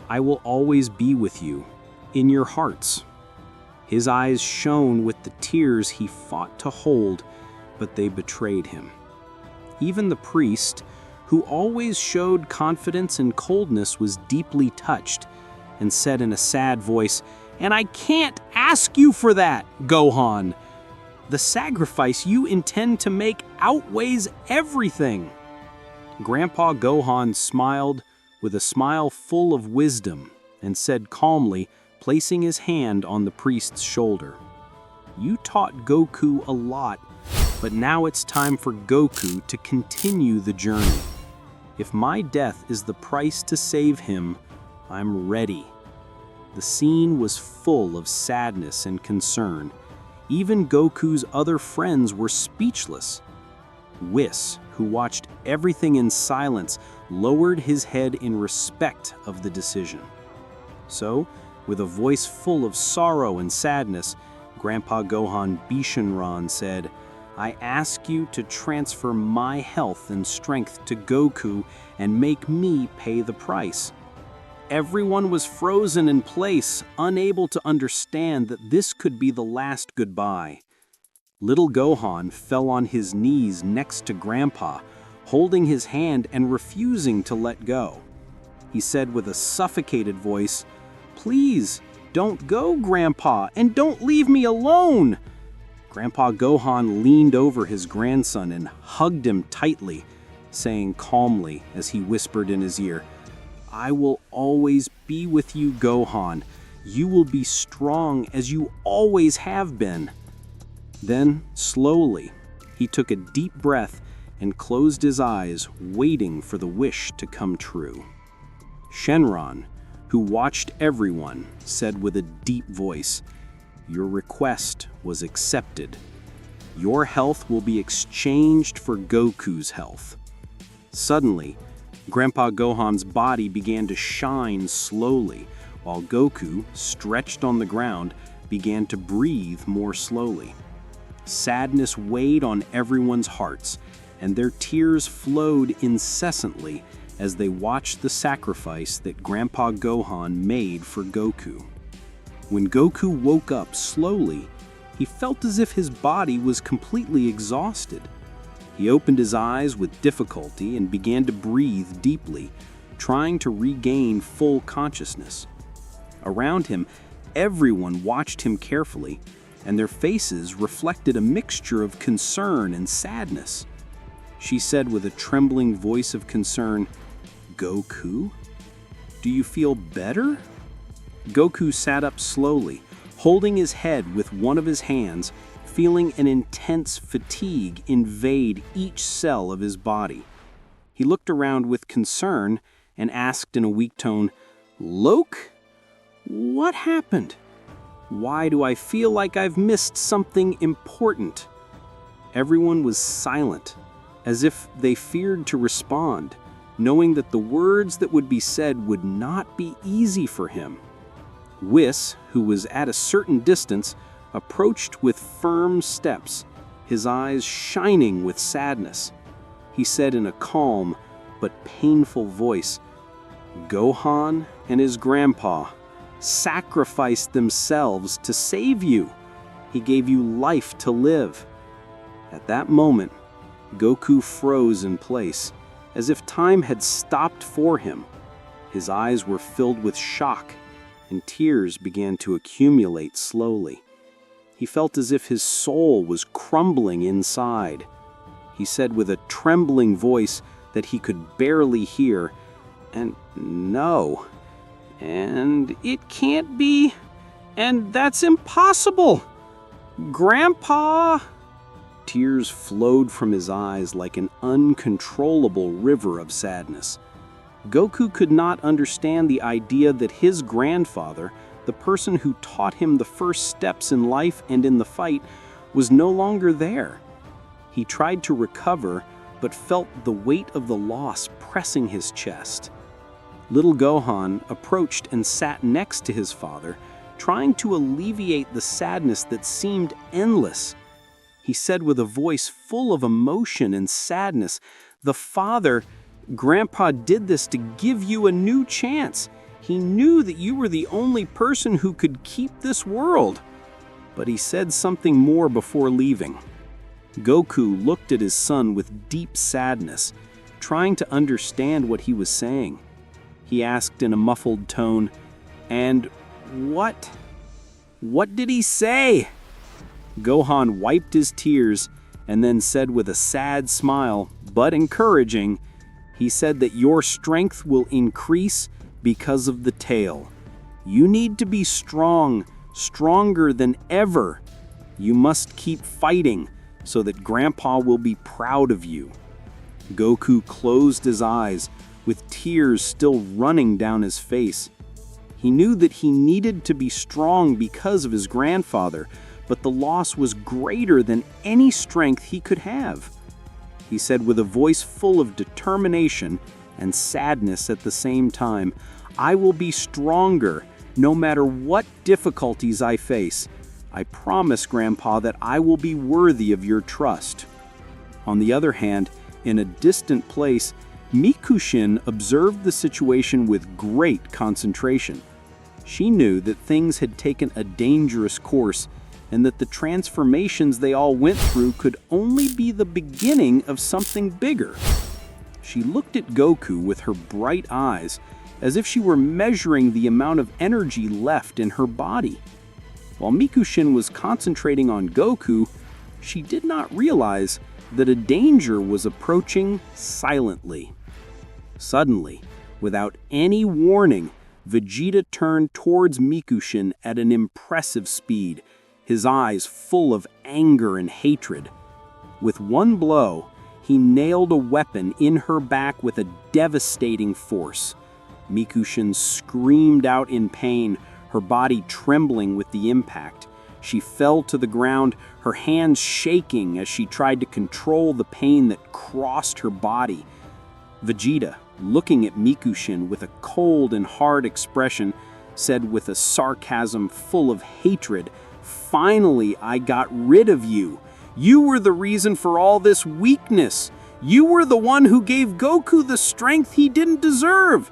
I will always be with you, in your hearts." His eyes shone with the tears he fought to hold, but they betrayed him. Even the priest, who always showed confidence and coldness, was deeply touched and said in a sad voice, "And I can't ask you for that, Gohan. The sacrifice you intend to make outweighs everything." Grandpa Gohan smiled with a smile full of wisdom and said calmly, placing his hand on the priest's shoulder, "You taught Goku a lot, but now it's time for Goku to continue the journey. If my death is the price to save him, I'm ready." The scene was full of sadness and concern. Even Goku's other friends were speechless. Whis, who watched everything in silence, lowered his head in respect of the decision. So, with a voice full of sorrow and sadness, Grandpa Gohan Bishinran said, "I ask you to transfer my health and strength to Goku and make me pay the price." Everyone was frozen in place, unable to understand that this could be the last goodbye. Little Gohan fell on his knees next to Grandpa, holding his hand and refusing to let go. He said with a suffocated voice, "Please, don't go, Grandpa, and don't leave me alone." Grandpa Gohan leaned over his grandson and hugged him tightly, saying calmly as he whispered in his ear, "I will always be with you, Gohan. You will be strong as you always have been." Then, slowly, he took a deep breath and closed his eyes, waiting for the wish to come true. Shenron, who watched everyone, said with a deep voice, "Your request was accepted. Your health will be exchanged for Goku's health." Suddenly, Grandpa Gohan's body began to shine slowly, while Goku, stretched on the ground, began to breathe more slowly. Sadness weighed on everyone's hearts, and their tears flowed incessantly as they watched the sacrifice that Grandpa Gohan made for Goku. When Goku woke up slowly, he felt as if his body was completely exhausted. He opened his eyes with difficulty and began to breathe deeply, trying to regain full consciousness. Around him, everyone watched him carefully, and their faces reflected a mixture of concern and sadness. She said with a trembling voice of concern, "Goku? Do you feel better?" Goku sat up slowly, holding his head with one of his hands, feeling an intense fatigue invade each cell of his body. He looked around with concern and asked in a weak tone, "Loke? What happened? Why do I feel like I've missed something important?" Everyone was silent, as if they feared to respond, knowing that the words that would be said would not be easy for him. Whis, who was at a certain distance, approached with firm steps, his eyes shining with sadness. He said in a calm but painful voice, "Gohan and his grandpa sacrificed themselves to save you. He gave you life to live." At that moment, Goku froze in place, as if time had stopped for him. His eyes were filled with shock, and tears began to accumulate slowly. He felt as if his soul was crumbling inside. He said with a trembling voice that he could barely hear, "And no, and it can't be, and that's impossible. Grandpa!" Tears flowed from his eyes like an uncontrollable river of sadness. Goku could not understand the idea that his grandfather, the person who taught him the first steps in life and in the fight, was no longer there. He tried to recover, but felt the weight of the loss pressing his chest. Little Gohan approached and sat next to his father, trying to alleviate the sadness that seemed endless. He said with a voice full of emotion and sadness, Grandpa did this to give you a new chance. He knew that you were the only person who could keep this world." But he said something more before leaving. Goku looked at his son with deep sadness, trying to understand what he was saying. He asked in a muffled tone, "And what did he say?" Gohan wiped his tears and then said with a sad smile, but encouraging, he said that your strength will increase because of the tail. You need to be strong, stronger than ever. You must keep fighting so that Grandpa will be proud of you. Goku closed his eyes, with tears still running down his face. He knew that he needed to be strong because of his grandfather, but the loss was greater than any strength he could have. He said with a voice full of determination and sadness at the same time, "I will be stronger no matter what difficulties I face. I promise, Grandpa, that I will be worthy of your trust." On the other hand, in a distant place, Mikushin observed the situation with great concentration. She knew that things had taken a dangerous course and that the transformations they all went through could only be the beginning of something bigger. She looked at Goku with her bright eyes, as if she were measuring the amount of energy left in her body. While Mikushin was concentrating on Goku, she did not realize that a danger was approaching silently. Suddenly, without any warning, Vegeta turned towards Mikushin at an impressive speed, his eyes full of anger and hatred. With one blow, he nailed a weapon in her back with a devastating force. Mikushin screamed out in pain, her body trembling with the impact. She fell to the ground, her hands shaking as she tried to control the pain that crossed her body. Vegeta, looking at Mikushin with a cold and hard expression, said with a sarcasm full of hatred, "Finally, I got rid of you. You were the reason for all this weakness. You were the one who gave Goku the strength he didn't deserve."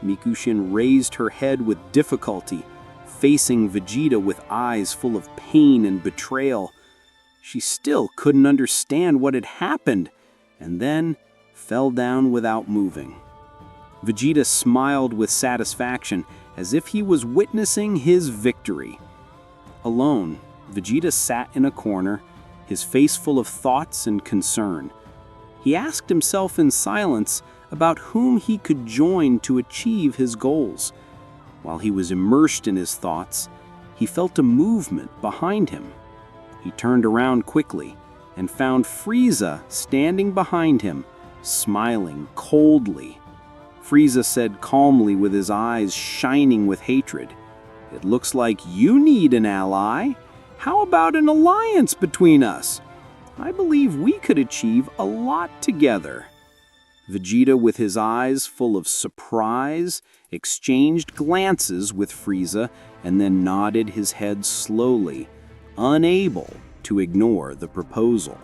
Mikushin raised her head with difficulty, facing Vegeta with eyes full of pain and betrayal. She still couldn't understand what had happened, and then fell down without moving. Vegeta smiled with satisfaction, as if he was witnessing his victory. Alone, Vegeta sat in a corner, his face full of thoughts and concern. He asked himself in silence about whom he could join to achieve his goals. While he was immersed in his thoughts, he felt a movement behind him. He turned around quickly and found Frieza standing behind him, smiling coldly. Frieza said calmly with his eyes shining with hatred, "It looks like you need an ally. How about an alliance between us? I believe we could achieve a lot together." Vegeta, with his eyes full of surprise, exchanged glances with Frieza and then nodded his head slowly, unable to ignore the proposal.